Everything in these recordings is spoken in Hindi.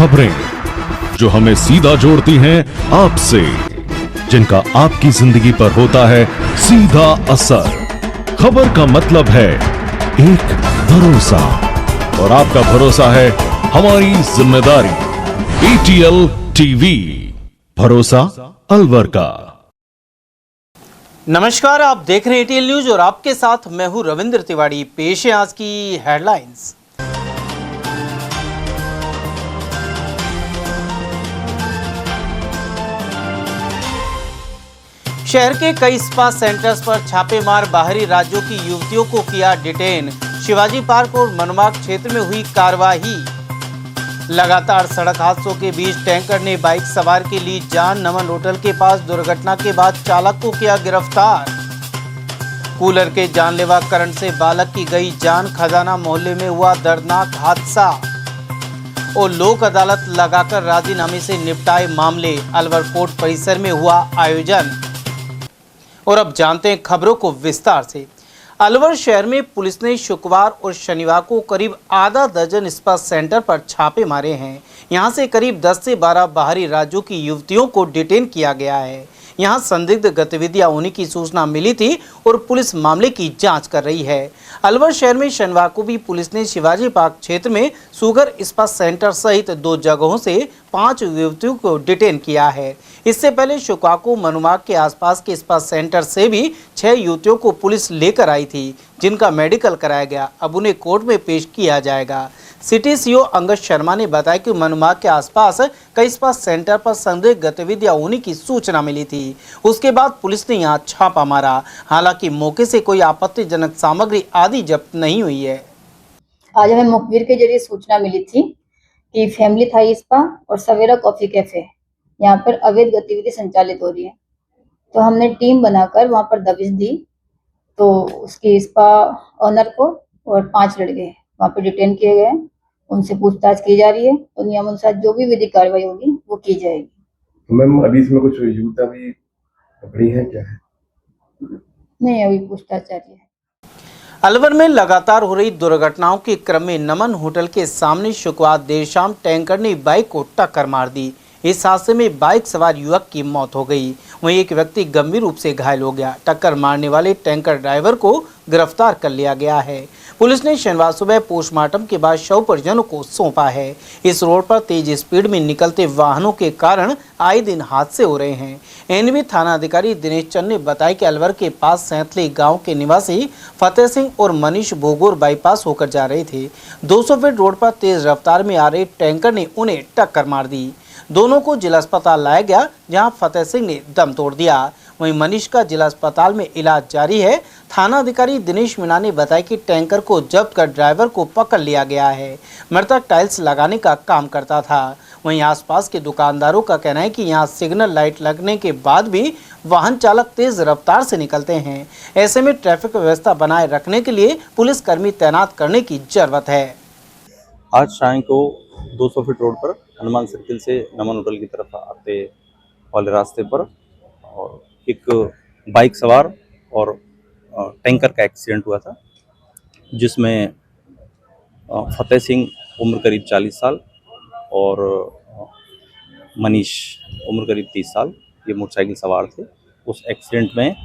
खबरें जो हमें सीधा जोड़ती हैं आपसे, जिनका आपकी जिंदगी पर होता है सीधा असर। खबर का मतलब है एक भरोसा, और आपका भरोसा है हमारी जिम्मेदारी। ATL टीवी, भरोसा अलवर का। नमस्कार, आप देख रहे हैं ATL न्यूज और आपके साथ मैं हूं रविंद्र तिवारी। पेश है आज की हेडलाइंस। शहर के कई स्पा सेंटर्स पर छापेमार बाहरी राज्यों की युवतियों को किया डिटेन। शिवाजी पार्क और मनमार्ग क्षेत्र में हुई कार्रवाई। लगातार सड़क हादसों के बीच टैंकर ने बाइक सवार की ली जान। नमन होटल के पास दुर्घटना के बाद चालक को किया गिरफ्तार। कूलर के जानलेवा करंट से बालक की गई जान। खजाना मोहल्ले में हुआ दर्दनाक हादसा। और लोक अदालत लगाकर राजीनामे से निपटाए मामले। अलवर कोर्ट परिसर में हुआ आयोजन। और अब जानते हैं खबरों को विस्तार से। अलवर शहर में पुलिस ने शुक्रवार और शनिवार को करीब आधा दर्जन स्पा सेंटर पर छापे मारे हैं। यहां से करीब 10 से 12 बाहरी राज्यों की युवतियों को डिटेन किया गया है। यहां संदिग्ध गतिविधियां होने की सूचना मिली थी और पुलिस मामले की जांच कर रही है। अलवर शहर में शनिवार को भी पुलिस ने शिवाजी पार्क क्षेत्र में सुगर स्पा सेंटर सहित 2 जगहों से 5 युवतियों को डिटेन किया है। इससे पहले शुक्रवार को मनुमार्ग के आसपास के स्पा सेंटर से भी 6 युवतियों को पुलिस लेकर आई थी, जिनका मेडिकल कराया गया। अब उन्हें कोर्ट में पेश किया जाएगा। सिटी सीओ अंगद शर्मा ने बताया कि मनुमार्ग के आसपास कई स्पा सेंटर पर संदिग्ध गतिविधियां होने की सूचना मिली थी। उसके बाद पुलिस ने यहां छापा मारा। हालांकि मौके से कोई आपत्तिजनक सामग्री आदि जब्त नहीं हुई है। आज हमें मुखबिर के जरिए सूचना मिली थी कि फैमिली थाई स्पा और सवेरा कॉफी कैफे यहाँ पर अवैध गतिविधि संचालित हो रही है। तो हमने टीम बनाकर वहाँ पर दबिश दी। तो उसके स्पा ऑनर को और 5 लड़के वहाँ पर डिटेन किए गए। उनसे पूछताछ की जा रही है। तो नियमानुसार जो भी विधिक कार्रवाई होगी वो की जाएगी। तो मैम अभी इसमें कुछ युवता भी पकड़ी है क्या है? नहीं, अभी पूछताछ जारी है। अलवर में लगातार हो रही दुर्घटनाओं के क्रम में नमन होटल के सामने शुक्रवार देर शाम टैंकर ने बाइक को टक्कर मार दी। इस हादसे में बाइक सवार युवक की मौत हो गई, वहीं एक व्यक्ति गंभीर रूप से घायल हो गया। टक्कर मारने वाले टैंकर ड्राइवर को गिरफ्तार कर लिया गया है। पुलिस ने शनिवार सुबह पोस्टमार्टम के बाद शव परिजनों को सौंपा है। इस रोड पर तेज स्पीड में निकलते वाहनों के कारण आए दिन हादसे हो रहे हैं। एनवी थाना अधिकारी दिनेश चंद ने बताया कि अलवर के पास सैंतली गांव के निवासी फतेह सिंह और मनीष भोगोर बाईपास होकर जा रहे थे। 200 फीट रोड पर तेज रफ्तार में आ रहे टैंकर ने उन्हें टक्कर मार दी। दोनों को जिला अस्पताल लाया गया, जहां फतेह सिंह ने दम तोड़ दिया। वहीं मनीष का जिला अस्पताल में इलाज जारी है। थाना अधिकारी दिनेश मीणा ने बताया कि टैंकर को जब्त कर ड्राइवर को पकड़ लिया गया है। मृतक टाइल्स लगाने का काम करता था। वहीं आसपास के दुकानदारों का कहना है कि यहां सिग्नल लाइट लगने के बाद भी वाहन चालक तेज रफ्तार से निकलते हैं। ऐसे में ट्रैफिक व्यवस्था बनाए रखने के लिए पुलिसकर्मी तैनात करने की जरूरत है। आज शाम को 200 फीट रोड पर हनुमान सर्किल से नमन होटल की तरफ आते वाले रास्ते पर और एक बाइक सवार और टैंकर का एक्सीडेंट हुआ था, जिसमें फतेह सिंह उम्र करीब 40 साल और मनीष उम्र करीब 30 साल ये मोटरसाइकिल सवार थे। उस एक्सीडेंट में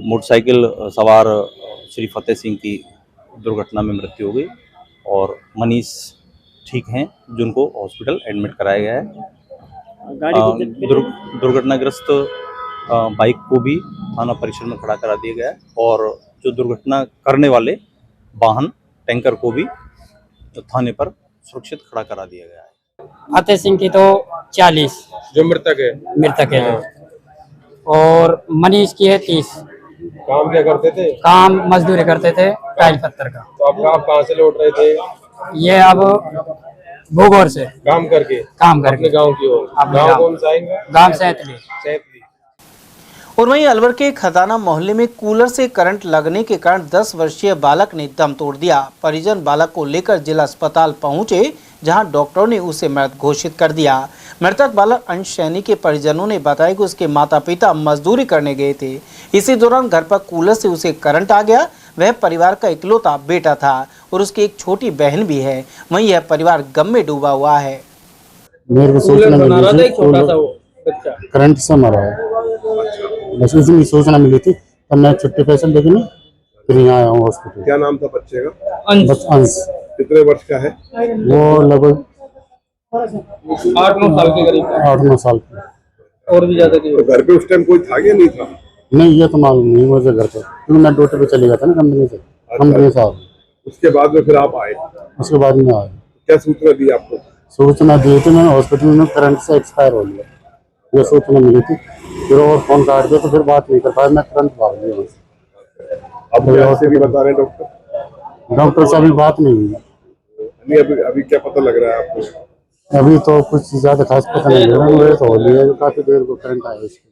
मोटरसाइकिल सवार श्री फतेह सिंह की दुर्घटना में मृत्यु हो गई और मनीष ठीक हैं, जिनको हॉस्पिटल एडमिट कराया गया है। दुर्घटनाग्रस्त बाइक को भी थाना परिसर में खड़ा करा दिया गया है और जो दुर्घटना करने वाले वाहन टैंकर को भी थाने पर सुरक्षित खड़ा करा दिया गया है। फतेह सिंह की तो 40 जो मृतक है और मनीष की है 30। काम क्या करते थे? काम मजदूरी करते थे, टाइल पत्थर का। तो आप कहाँ से लौट रहे थे? ये अब भोगोर से काम करके अपने गांव की ओर। गांव कौन सा है? गांव सैंतली। और वहीं अलवर के खजाना मोहल्ले में कूलर से करंट लगने के कारण 10 वर्षीय बालक ने दम तोड़ दिया। परिजन बालक को लेकर जिला अस्पताल पहुंचे, जहां डॉक्टरों ने उसे मृत घोषित कर दिया। मृतक बालक अंश सैनी के परिजनों ने बताया कि उसके माता पिता मजदूरी करने गए थे। इसी दौरान घर पर कूलर से उसे करंट आ गया। वह परिवार का इकलौता बेटा था। और उसकी एक छोटी बहन भी है। वहीं यह परिवार गम में डूबा हुआ है। मेरे को सूचना मिली थी करंट से मरा है, बस इतनी सूचना मिली थी तब मैं छुट्टी पैसे लेके फिर यहाँ आया हूँ हॉस्पिटल। क्या नाम था बच्चे का? बस अंश। कितने वर्ष का है वो? लगभग 8-9 साल के करीब। 8-9 साल का। और भी ज्यादा की। तो घर पे उस टाइम कोई था या नहीं था? नहीं, ये तो मालूम नहीं मुझे घर पर, क्योंकि मैं ड्यूटी पे चले गया था ना कंपनी से। उसके बाद में फिर आप आए? उसके बाद में आया। क्या सूचना दी आपको? सूचना दी थी मैंने हॉस्पिटल में करंट से एक्सपायर हो गया, ये सूचना मिली थी। फिर और फोन काट दिया तो फिर बात नहीं कर पाया, मैं तुरंत भाग गया। अब से भी बता रहे हैं डॉक्टर से अभी बात नहीं हुई। नहीं, अभी क्या पता लग रहा है आपको? अभी तो कुछ ज्यादा खास पता नहीं लग रहा है, मुझे तो हो लिया काफी देर को करंट आया इसको।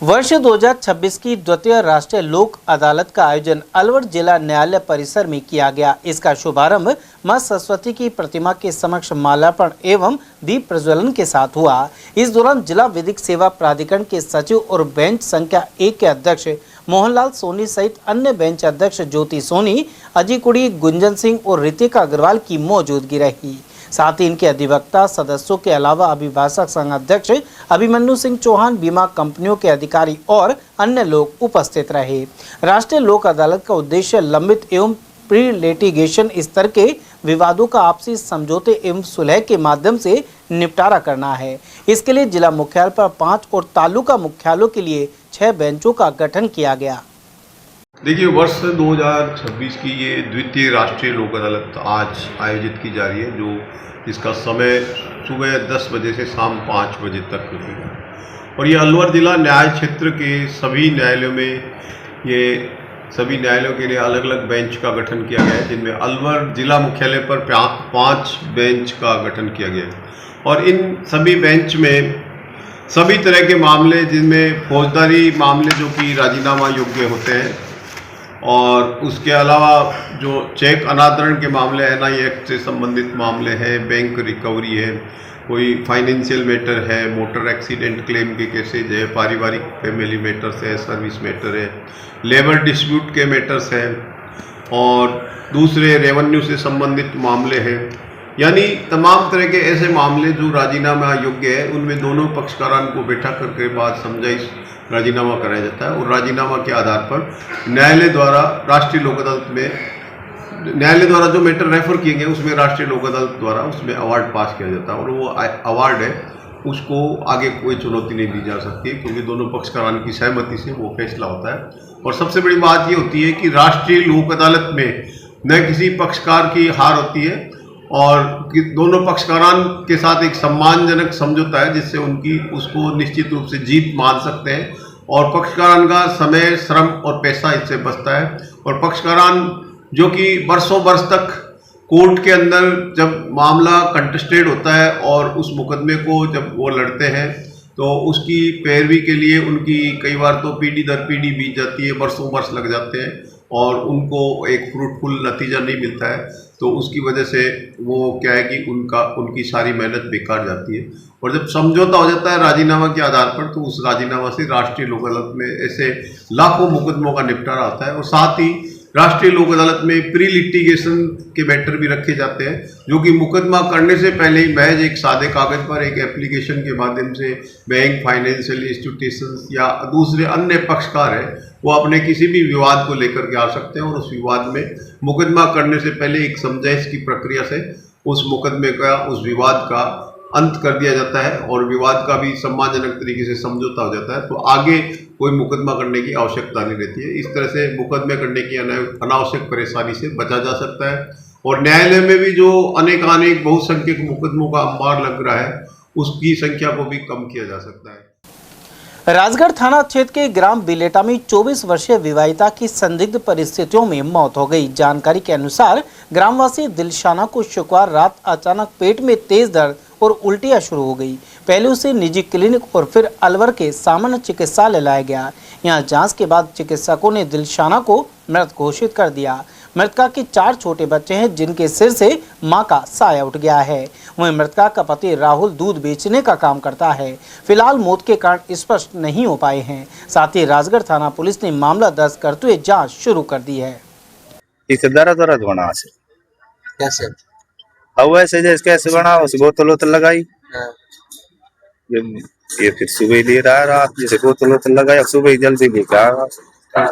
वर्ष 2026 की द्वितीय राष्ट्रीय लोक अदालत का आयोजन अलवर जिला न्यायालय परिसर में किया गया। इसका शुभारंभ मां सरस्वती की प्रतिमा के समक्ष माल्यार्पण एवं दीप प्रज्वलन के साथ हुआ। इस दौरान जिला विधिक सेवा प्राधिकरण के सचिव और बेंच संख्या 1 के अध्यक्ष मोहनलाल सोनी सहित अन्य बेंच अध्यक्ष ज्योति सोनी, अजय कुड़ी, गुंजन सिंह और ऋतिका अग्रवाल की मौजूदगी रही। साथ ही इनके अधिवक्ता सदस्यों के अलावा अभिभाषक संघ अध्यक्ष अभिमन्यु सिंह चौहान, बीमा कंपनियों के अधिकारी और अन्य लोग उपस्थित रहे। राष्ट्रीय लोक अदालत का उद्देश्य लंबित एवं प्री लिटिगेशन स्तर के विवादों का आपसी समझौते एवं सुलह के माध्यम से निपटारा करना है। इसके लिए जिला मुख्यालय पर 5 और तालुका मुख्यालयों के लिए 6 बेंचों का गठन किया गया। देखिए, वर्ष 2026 की ये द्वितीय राष्ट्रीय लोक अदालत आज आयोजित की जा रही है, जो इसका समय सुबह 10 बजे से शाम 5 बजे तक रहेगा। और ये अलवर जिला न्याय क्षेत्र के सभी न्यायालयों में सभी न्यायालयों के लिए अलग अलग बेंच का गठन किया गया है, जिनमें अलवर जिला मुख्यालय पर 5 बेंच का गठन किया गया है। और इन सभी बेंच में सभी तरह के मामले, जिनमें फौजदारी मामले जो कि राजीनामा योग्य होते हैं, और उसके अलावा जो चेक अनादरण के मामले, NI एक्ट से संबंधित मामले हैं, बैंक रिकवरी है, कोई फाइनेंशियल मैटर है, मोटर एक्सीडेंट क्लेम के केसेज है, पारिवारिक फैमिली मैटर्स है, सर्विस मैटर है, लेबर डिस्प्यूट के मैटर्स हैं, और दूसरे रेवेन्यू से संबंधित मामले हैं। यानी तमाम तरह के ऐसे मामले जो राजीनामा योग्य है, उनमें दोनों पक्षकारों को बैठा करके बाद समझाइश राजीनामा कराया जाता है। और राजीनामा के आधार पर न्यायालय द्वारा राष्ट्रीय लोक अदालत में न्यायालय जो मैटर रेफर किए गए उसमें राष्ट्रीय लोक अदालत द्वारा उसमें अवार्ड पास किया जाता है। और वो अवार्ड है, उसको आगे कोई चुनौती नहीं दी जा सकती, क्योंकि दोनों पक्षकारों की सहमति से वो फैसला होता है। और सबसे बड़ी बात ये होती है कि राष्ट्रीय लोक अदालत में न किसी पक्षकार की हार होती है, और दोनों पक्षकारों के साथ एक सम्मानजनक समझौता है, जिससे उसको निश्चित रूप से जीत मान सकते हैं। और पक्षकारों का समय, श्रम और पैसा इससे बचता है। और पक्षकारों जो कि वर्षों वर्ष तक कोर्ट के अंदर जब मामला कंटेस्टेड होता है और उस मुकदमे को जब वो लड़ते हैं, तो उसकी पैरवी के लिए उनकी कई बार तो पीढ़ी दर पीढ़ी बीत जाती है, वर्षों वर्ष लग जाते हैं, और उनको एक फ्रूटफुल नतीजा नहीं मिलता है। तो उसकी वजह से वो क्या है कि उनकी सारी मेहनत बेकार जाती है। और जब समझौता हो जाता है राजीनामा के आधार पर, तो उस राजीनामा से राष्ट्रीय लोक अदालत में ऐसे लाखों मुकदमों का निपटारा होता है। और साथ ही राष्ट्रीय लोक अदालत में प्री लिटिगेशन के मैटर भी रखे जाते हैं, जो कि मुकदमा करने से पहले ही महज एक सादे कागज पर एक एप्लीकेशन के माध्यम से बैंक, फाइनेंशियल इंस्टीट्यूशंस या दूसरे अन्य पक्षकार हैं, वो अपने किसी भी विवाद को लेकर के आ सकते हैं। और उस विवाद में मुकदमा करने से पहले एक समझाइश की प्रक्रिया से उस मुकदमे का, उस विवाद का अंत कर दिया जाता है, और विवाद का भी सम्मानजनक तरीके से समझौता हो जाता है। तो आगे कोई मुकदमा करने की आवश्यकता नहीं रहती है। इस तरह से मुकदमे करने की अनावश्यक परेशानी से बचा जा सकता है। और न्यायालय में भी जो अनेक बहुसंख्यक मुकदमों का अंबार लग रहा है, उसकी संख्या को भी कम किया जा सकता है। राजगढ़ थाना क्षेत्र के ग्राम बिलेटा में 24 वर्षीय विवाहिता की संदिग्ध परिस्थितियों में मौत हो गई। जानकारी के अनुसार ग्रामवासी दिलशाना को शुक्रवार रात अचानक पेट में तेज दर्द और उल्टियां शुरू हो गई। पहले उसे निजी क्लिनिक और फिर अलवर के सामान्य चिकित्सालय लाया गया। यहां जांच के बाद चिकित्सकों ने दिलशाना को मृत घोषित कर दिया। मृतका के 4 छोटे बच्चे हैं, जिनके सिर से मां का साया उठ गया है। वहीं मृतका का पति राहुल दूध बेचने का काम करता है। फिलहाल मौत के कारण स्पष्ट नहीं हो पाए हैं। साथ ही राजगढ़ थाना पुलिस ने मामला दर्ज करते हुए जांच शुरू कर दी है। इसे दर्द बना से कैसे? अब वैसे जैसे कैसे बना उस बोतल वोतल लगाई हाँ। ये फिर सुबह ले रहा है रात जैसे बोतल वोतल लगाया सुबह ही जल्दी लेकर आया।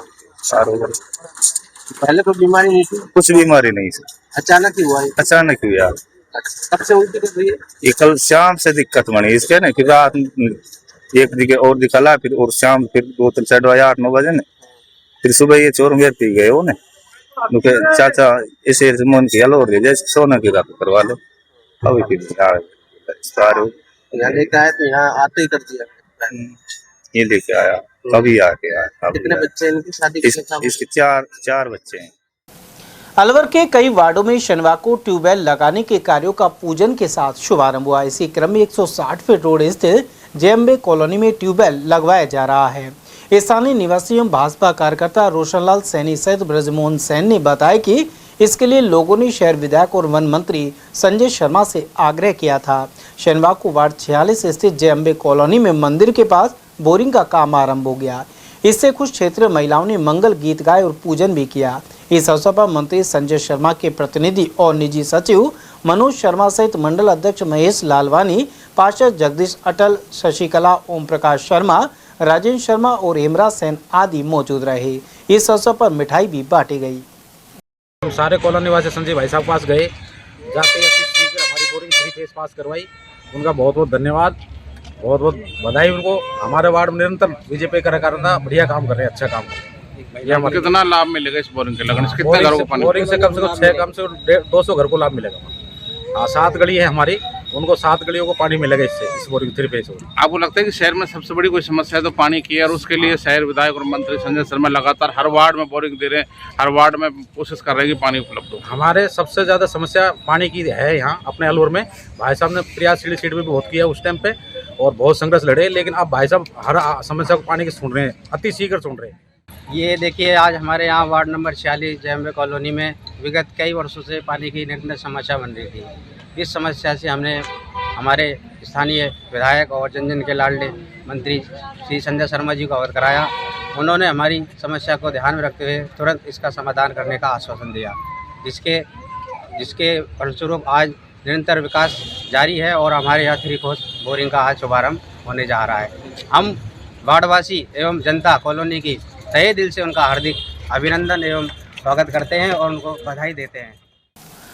पहले तो बीमारी नहीं थी? कुछ बीमारी नहीं थी, अचानक ही हुआ ये? अचानक हुई यार। कब से उल्टी कर रही है? ये कल शाम से दिक्कत बनी इसके ना, फिर रात एक दिखे और दिखला फिर और शाम फिर बोतल चढ़वाया 8-9 बजे ने, फिर सुबह ये चोर में पी गए वो ने चाचा इसे मन की हल और जैसे सोना की रात करवा लो। अभी फिर यहाँ लेके आए तो यहाँ आते ही कर दिया? ये लेके आया कभी आके आया। कितने बच्चे इनकी शादी? इसके चार बच्चे हैं। अलवर के कई वार्डों में शनिवार को ट्यूबवेल लगाने के कार्यों का पूजन के साथ शुभारंभ हुआ। इसी क्रम में 160 फीट रोड स्थित जेएमबी कॉलोनी में ट्यूबवेल लगवाया जा रहा है। स्थानीय निवासी एवं भाजपा कार्यकर्ता रोशनलाल सैनी सहित ब्रजमोहन सैन ने बताया कि इसके लिए लोगों ने शहर विधायक और वन मंत्री संजय शर्मा से आग्रह किया था। शनिवार को वार्ड 46 स्थित जेएमबी कॉलोनी में मंदिर के पास बोरिंग का काम आरंभ हो गया। इससे कुछ क्षेत्रीय महिलाओं ने मंगल गीत गाए और पूजन भी किया। इस अवसर पर मंत्री संजय शर्मा के प्रतिनिधि और निजी सचिव मनोज शर्मा सहित मंडल अध्यक्ष महेश लालवानी, पार्षद जगदीश अटल, शशिकला, ओम प्रकाश शर्मा, राजेंद्र शर्मा और हेमराज सेन आदि मौजूद रहे। इस अवसर पर मिठाई भी बांटी गई। हम सारे कॉलोनी वासी संजय भाई साहब पास गए, जाते शीघ्र हमारी बोरिंग 3 फेज पास करवाई। उनका बहुत बहुत धन्यवाद, बहुत बहुत बधाई उनको। हमारे वार्ड में निरंतर बीजेपी कार्यकर्ता बढ़िया काम कर रहे हैं, अच्छा काम कर रहे हैं। कितना लाभ मिलेगा इस बोरिंग के लगने से? कितने घरों को पानी? बोरिंग से कम 200 घर को लाभ मिलेगा। 7 गली है हमारी, उनको 7 गलियों को पानी मिलेगा इससे, इस बोरिंग 3 फेज। आपको लगता है कि शहर में सबसे बड़ी कोई समस्या है तो पानी की है, और उसके लिए शहर विधायक और मंत्री संजय शर्मा लगातार हर वार्ड में बोरिंग दे रहे हैं, हर वार्ड में कोशिश कर रहे हैं कि पानी उपलब्ध हो? हमारे सबसे ज़्यादा समस्या पानी की है यहाँ अपने अलवर में। भाई साहब ने प्रयास सीट में बहुत किया उस टाइम पे और बहुत संघर्ष लड़े, लेकिन अब भाई साहब हर समस्या को पानी की सुन रहे हैं, अति शीघ्र सुन रहे हैं। ये देखिए, आज हमारे यहाँ वार्ड नंबर 46 जेएमबी कॉलोनी में विगत कई वर्षों से पानी की निरंतर समस्या बन रही थी। इस समस्या से हमने हमारे स्थानीय विधायक और जन के लाडले मंत्री श्री संजय शर्मा जी को अवगत कराया। उन्होंने हमारी समस्या को ध्यान में रखते हुए तुरंत इसका समाधान करने का आश्वासन दिया, जिसके फलस्वरूप आज निरंतर विकास जारी है और हमारे यहाँ 3 कोस बोरिंग का आज शुभारंभ होने जा रहा है। हम वार्डवासी एवं जनता कॉलोनी की तहे दिल से उनका हार्दिक अभिनंदन एवं स्वागत करते हैं और उनको बधाई देते हैं।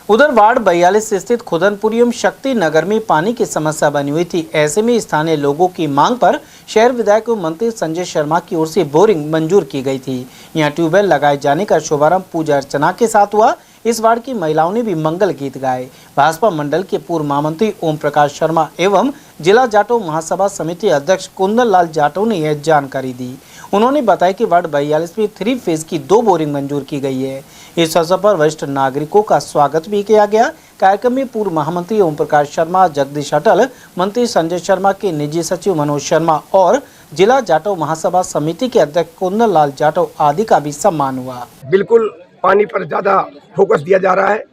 उधर वार्ड 42 स्थित खुदनपुरी एवं शक्ति नगर में पानी की समस्या बनी हुई थी। ऐसे में स्थानीय लोगों की मांग पर शहर विधायक एवं मंत्री संजय शर्मा की ओर से बोरिंग मंजूर की गई थी। यहां ट्यूबवेल लगाए जाने का शुभारंभ पूजा अर्चना के साथ हुआ। इस वार्ड की महिलाओं ने भी मंगल गीत गाए। भाजपा मंडल के पूर्व महामंत्री ओम प्रकाश शर्मा एवं जिला जाटो महासभा समिति अध्यक्ष कुंदन लाल जाटो ने यह जानकारी दी। उन्होंने बताया कि वार्ड 42 में 3 फेज की 2 बोरिंग मंजूर की गई है। इस अवसर पर वरिष्ठ नागरिकों का स्वागत भी किया गया। कार्यक्रम में पूर्व महामंत्री ओम प्रकाश शर्मा, जगदीश अटल, मंत्री संजय शर्मा के निजी सचिव मनोज शर्मा और जिला जाटो महासभा समिति के अध्यक्ष कुंदन लाल जाटो आदि का भी सम्मान हुआ। बिल्कुल पानी पर ज़्यादा फोकस दिया जा रहा है।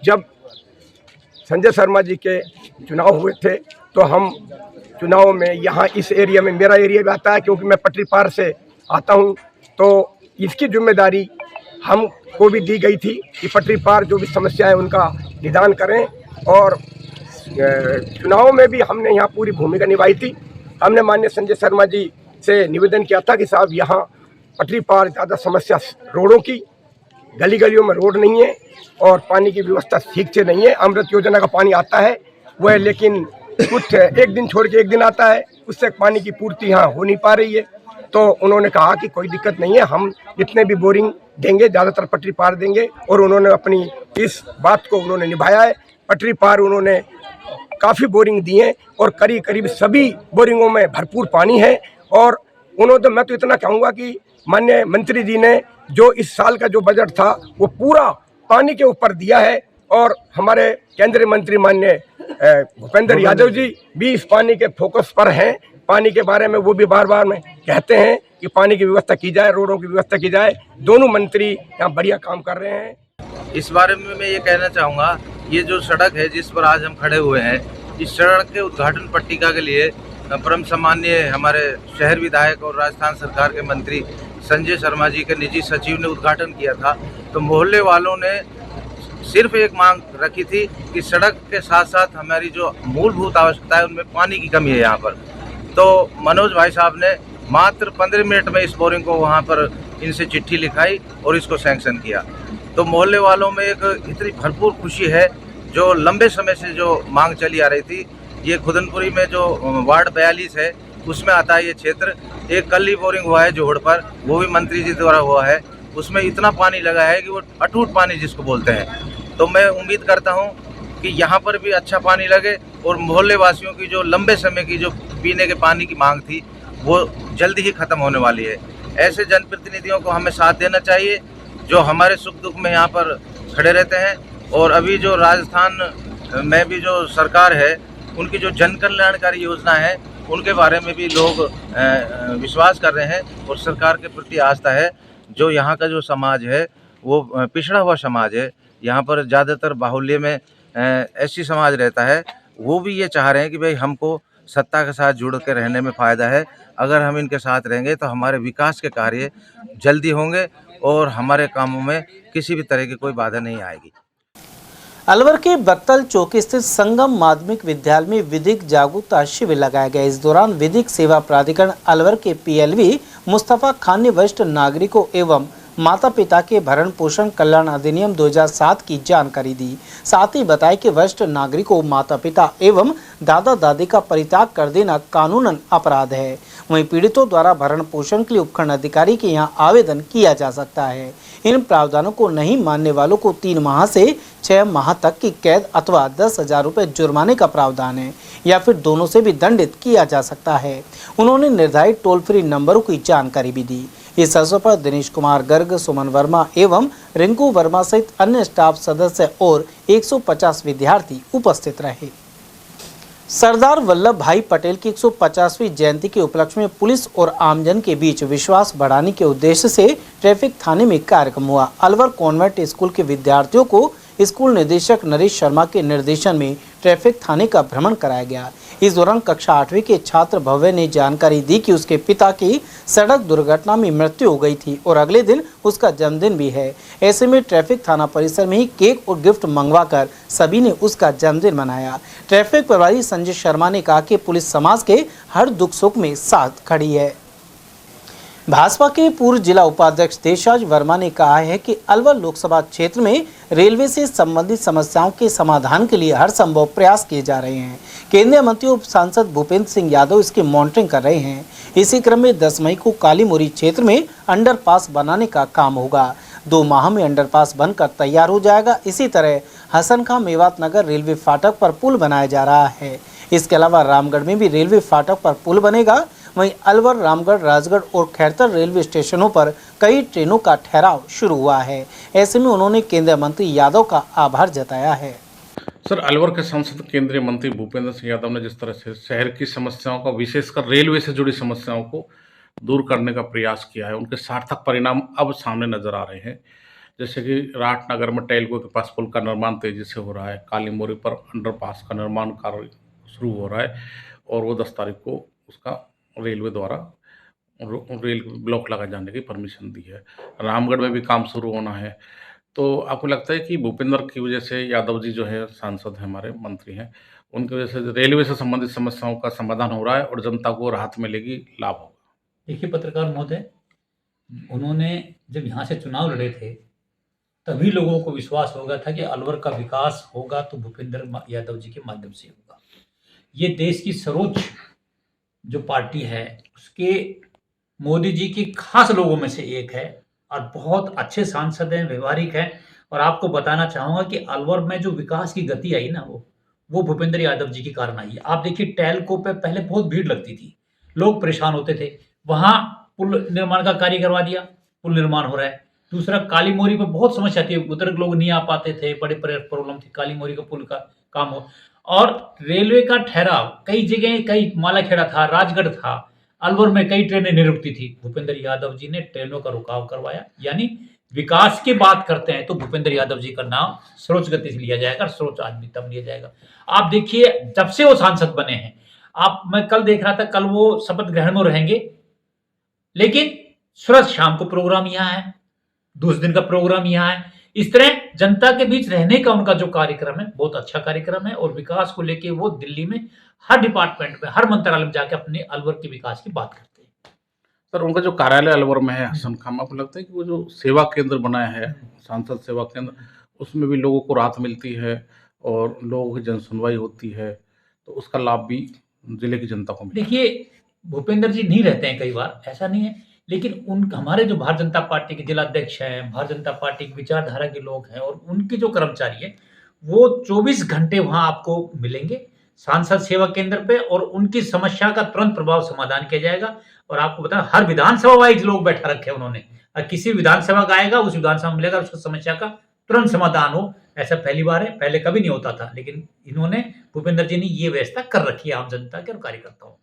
जब संजय शर्मा जी के चुनाव हुए थे तो हम चुनाव में यहाँ इस एरिया में, मेरा एरिया भी आता है क्योंकि मैं पटरी पार से आता हूँ, तो इसकी जिम्मेदारी हमको भी दी गई थी कि पटरी पार जो भी समस्या है उनका निदान करें। और चुनाव में भी हमने यहाँ पूरी भूमिका निभाई थी। हमने माननीय संजय शर्मा जी से निवेदन किया था कि साहब यहाँ पटरी पार ज़्यादा समस्या रोडों की, गली गलियों में रोड नहीं है और पानी की व्यवस्था ठीक से नहीं है। अमृत योजना का पानी आता है वह, लेकिन कुछ एक दिन छोड़ के एक दिन आता है, उससे पानी की पूर्ति यहाँ हो नहीं पा रही है। तो उन्होंने कहा कि कोई दिक्कत नहीं है, हम जितने भी बोरिंग देंगे ज़्यादातर पटरी पार देंगे, और उन्होंने अपनी इस बात को उन्होंने निभाया है। पटरी पार उन्होंने काफ़ी बोरिंग दी हैं और करीब करीब सभी बोरिंगों में भरपूर पानी है। और उन्होंने, मैं तो इतना कहूँगा कि माननीय मंत्री जी ने जो इस साल का जो बजट था वो पूरा पानी के ऊपर दिया है, और हमारे केंद्रीय मंत्री माननीय भूपेंद्र यादव जी भी इस पानी के फोकस पर हैं। पानी के बारे में वो भी बार बार में कहते हैं कि पानी की व्यवस्था की जाए, रोडों की व्यवस्था की जाए। दोनों मंत्री यहाँ बढ़िया काम कर रहे हैं। इस बारे में मैं ये कहना चाहूँगा, ये जो सड़क है जिस पर आज हम खड़े हुए हैं, इस सड़क के उद्घाटन पट्टिका के लिए परम सम्माननीय हमारे शहर विधायक और राजस्थान सरकार के मंत्री संजय शर्मा जी के निजी सचिव ने उद्घाटन किया था, तो मोहल्ले वालों ने सिर्फ एक मांग रखी थी कि सड़क के साथ साथ हमारी जो मूलभूत आवश्यकता है उनमें पानी की कमी है यहाँ पर। तो मनोज भाई साहब ने मात्र 15 मिनट में इस बोरिंग को वहाँ पर इनसे चिट्ठी लिखाई और इसको सैंक्शन किया। तो मोहल्ले वालों में एक इतनी भरपूर खुशी है, जो लंबे समय से जो मांग चली आ रही थी। ये खुदनपुरी में जो वार्ड 42 है उसमें आता है ये क्षेत्र। एक कल ही बोरिंग हुआ है जोहड़ पर, वो भी मंत्री जी द्वारा हुआ है। उसमें इतना पानी लगा है कि वो अटूट पानी जिसको बोलते हैं। तो मैं उम्मीद करता हूँ कि यहाँ पर भी अच्छा पानी लगे और मोहल्ले वासियों की जो लंबे समय की जो पीने के पानी की मांग थी वो जल्दी ही ख़त्म होने वाली है। ऐसे जनप्रतिनिधियों को हमें साथ देना चाहिए जो हमारे सुख दुख में यहाँ पर खड़े रहते हैं। और अभी जो राजस्थान में भी जो सरकार है उनकी जो जन कल्याणकारी योजना है उनके बारे में भी लोग विश्वास कर रहे हैं और सरकार के प्रति आस्था है। जो यहाँ का जो समाज है वो पिछड़ा हुआ समाज है, यहाँ पर ज़्यादातर बाहुल्य में ऐसी समाज रहता है। वो भी ये चाह रहे हैं कि भाई हमको सत्ता के साथ जुड़ के रहने में फ़ायदा है। अगर हम इनके साथ रहेंगे तो हमारे विकास के कार्य जल्दी होंगे और हमारे कामों में किसी भी तरह की कोई बाधा नहीं आएगी। अलवर के बक्तल चौकी स्थित संगम माध्यमिक विद्यालय में विधिक जागरूकता शिविर लगाया गया। इस दौरान विधिक सेवा प्राधिकरण अलवर के PLV मुस्तफा खान ने वरिष्ठ नागरिकों एवं माता पिता के भरण पोषण कल्याण अधिनियम 2007 की जानकारी दी। साथ ही बताया कि वरिष्ठ नागरिकों, माता पिता एवं दादा दादी का परित्याग कर देना कानूनन अपराध है। वहीं पीड़ितों द्वारा भरण पोषण के लिए उपखंड अधिकारी के यहाँ आवेदन किया जा सकता है। इन प्रावधानों को नहीं मानने वालों को 3 माह से 6 माह तक की कैद अथवा 10,000 रुपये जुर्माने का प्रावधान है या फिर दोनों से भी दंडित किया जा सकता है। उन्होंने निर्धारित टोल फ्री नंबरों की जानकारी भी दी। इस अवसर पर दिनेश कुमार गर्ग, सुमन वर्मा एवं रिंकू वर्मा सहित अन्य स्टाफ सदस्य और 150 विद्यार्थी उपस्थित रहे। सरदार वल्लभ भाई पटेल की 150वीं जयंती के उपलक्ष्य में पुलिस और आमजन के बीच विश्वास बढ़ाने के उद्देश्य से ट्रैफिक थाने में कार्यक्रम हुआ। अलवर कॉन्वेंट स्कूल के विद्यार्थियों को स्कूल निदेशक नरेश शर्मा के निर्देशन में ट्रैफिक थाने का भ्रमण कराया गया। इस दौरान कक्षा 8वीं के छात्र भव्य ने जानकारी दी कि उसके पिता की सड़क दुर्घटना में मृत्यु हो गई थी और अगले दिन उसका जन्मदिन भी है। ऐसे में ट्रैफिक थाना परिसर में ही केक और गिफ्ट मंगवाकर सभी ने उसका जन्मदिन मनाया। ट्रैफिक प्रभारी संजय शर्मा ने कहा कि पुलिस समाज के हर दुख सुख में साथ खड़ी है। भाजपा के पूर्व जिला उपाध्यक्ष देशराज वर्मा ने कहा है कि अलवर लोकसभा क्षेत्र में रेलवे से संबंधित समस्याओं के समाधान के लिए हर संभव प्रयास किए जा रहे हैं। केंद्रीय मंत्री उप सांसद भूपेंद्र सिंह यादव इसकी मॉनिटरिंग कर रहे हैं। इसी क्रम में 10 मई को काली मोरी क्षेत्र में अंडरपास बनाने का काम होगा। 2 माह में अंडरपास बनकर तैयार हो जाएगा। इसी तरह हसन खां मेवात नगर रेलवे फाटक पर पुल बनाया जा रहा है। इसके अलावा रामगढ़ में भी रेलवे फाटक पर पुल बनेगा। वहीं अलवर, रामगढ़, राजगढ़ और खैरतर रेलवे स्टेशनों पर कई ट्रेनों का ठहराव शुरू हुआ है। ऐसे में उन्होंने केंद्रीय मंत्री यादव का आभार जताया है। सर, अलवर के सांसद केंद्रीय मंत्री भूपेंद्र सिंह यादव ने जिस तरह से शहर की समस्याओं का, विशेषकर रेलवे से जुड़ी समस्याओं को दूर करने का प्रयास किया है, उनके सार्थक परिणाम अब सामने नजर आ रहे हैं। जैसे कि राठनगर में टेलको के पास पुल का निर्माण तेजी से हो रहा है, काली मोरी पर अंडरपास का निर्माण कार्य शुरू हो रहा है और वो 10 तारीख को उसका रेलवे द्वारा रेल ब्लॉक लगा जाने की परमिशन दी है। रामगढ़ में भी काम शुरू होना है। तो आपको लगता है कि भूपेंद्र की वजह से, यादव जी जो है सांसद हैं, हमारे मंत्री हैं, उनकी वजह से रेलवे से संबंधित समस्याओं का समाधान हो रहा है और जनता को राहत मिलेगी, लाभ होगा? देखिए पत्रकार महोदय, उन्होंने जब यहाँ से चुनाव लड़े थे तभी लोगों को विश्वास हो गया था कि अलवर का विकास होगा तो भूपेंद्र यादव जी के माध्यम से होगा। ये देश की सर्वोच्च जो पार्टी है उसके मोदी जी की खास लोगों में से एक है और बहुत अच्छे सांसद हैं, व्यवहारिक हैं। और आपको बताना चाहूँगा कि अलवर में जो विकास की गति आई ना वो भूपेंद्र यादव जी के कारण आई है। आप देखिए टेलको पे पहले बहुत भीड़ लगती थी, लोग परेशान होते थे, वहाँ पुल निर्माण का कार्य करवा दिया, पुल निर्माण हो रहा है। दूसरा, काली मोरी पर बहुत समस्या थी, उधर लोग नहीं आ पाते थे, बड़े प्रॉब्लम थी, काली मोरी का पुल का काम हो। और रेलवे का ठहराव कई जगह, कई मालाखेड़ा था, राजगढ़ था, अलवर में कई ट्रेनें नहीं रुकती थी। भूपेंद्र यादव जी ने ट्रेनों का रुकाव करवाया। यानी विकास की बात करते हैं तो भूपेंद्र यादव जी का नाम सर्वोच्च गति से लिया जाएगा, सर्वोच्च आदमी तब लिया जाएगा। आप देखिए जब से वो सांसद बने हैं, मैं कल देख रहा था, कल वो शपथ ग्रहण में रहेंगे, लेकिन सूरज शाम को प्रोग्राम यहाँ है, दूसरे दिन का प्रोग्राम यहाँ है। इस तरह जनता के बीच रहने का उनका जो कार्यक्रम है बहुत अच्छा कार्यक्रम है, और विकास को लेके वो दिल्ली में हर डिपार्टमेंट में, हर मंत्रालय में जाके अपने अलवर के विकास की बात करते हैं। सर, उनका जो कार्यालय अलवर में है हसन खां, आपको लगता है कि वो जो सेवा केंद्र बनाया है, सांसद सेवा केंद्र, उसमें भी लोगों को राहत मिलती है और लोगों की जन सुनवाई होती है, तो उसका लाभ भी जिले की जनता को मिलता है? देखिए, भूपेंद्र जी नहीं रहते हैं कई बार, ऐसा नहीं है, लेकिन उन हमारे जो भारतीय जनता पार्टी के जिलाध्यक्ष हैं, भारतीय जनता पार्टी की विचारधारा के लोग हैं, और उनके जो कर्मचारी हैं वो 24 घंटे वहाँ आपको मिलेंगे सांसद सेवा केंद्र पे, और उनकी समस्या का तुरंत प्रभाव समाधान किया जाएगा। और आपको बताएं, हर विधानसभा वाइज लोग बैठा रखे हैं उन्होंने, और किसी विधानसभा का आएगा उस विधानसभा में मिलेगा, उसकी समस्या का तुरंत समाधान हो। ऐसा पहली बार है, पहले कभी नहीं होता था, लेकिन इन्होंने, भूपेंद्र जी ने ये व्यवस्था कर रखी है आम जनता के और कार्यकर्ताओं को।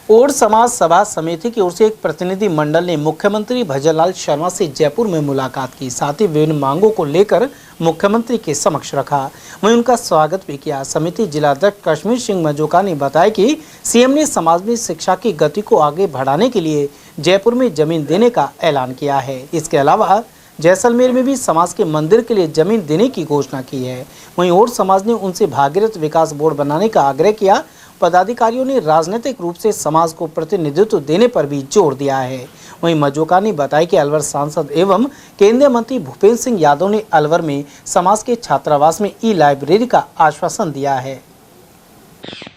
ओड समाज सभा समिति की ओर से एक प्रतिनिधि मंडल ने मुख्यमंत्री भजनलाल शर्मा से जयपुर में मुलाकात की, साथ ही विभिन्न मांगों को लेकर मुख्यमंत्री के समक्ष रखा, वहीं उनका स्वागत भी किया। समिति जिलाध्यक्ष कश्मीर सिंह मजोका ने बताया कि सीएम ने समाज में शिक्षा की गति को आगे बढ़ाने के लिए जयपुर में जमीन देने का ऐलान किया है। इसके अलावा जैसलमेर में भी समाज के मंदिर के लिए जमीन देने की घोषणा की है। वहीं ओड समाज ने उनसे भागीरथ विकास बोर्ड बनाने का आग्रह किया। पदाधिकारियों ने राजनीतिक रूप से समाज को प्रतिनिधित्व देने पर भी जोर दिया है। वहीं मजोका ने बताया कि अलवर सांसद एवं केंद्रीय मंत्री भूपेंद्र सिंह यादव ने अलवर में समाज के छात्रावास में ई लाइब्रेरी का आश्वासन दिया है।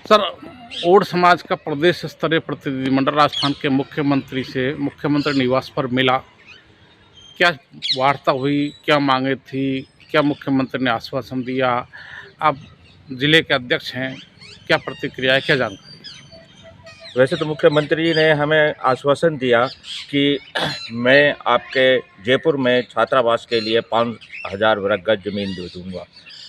सर, ओड समाज का प्रदेश स्तरीय प्रतिनिधिमंडल राजस्थान के मुख्यमंत्री से मुख्यमंत्री निवास पर मिला, क्या वार्ता हुई, क्या मांगे थी, क्या मुख्यमंत्री ने आश्वासन दिया? आप जिले के अध्यक्ष हैं, क्या प्रतिक्रिया है, क्या जानकारी? वैसे तो मुख्यमंत्री जी ने हमें आश्वासन दिया कि मैं आपके जयपुर में छात्रावास के लिए 5,000 वर्ग गज जमीन दे दूँगा,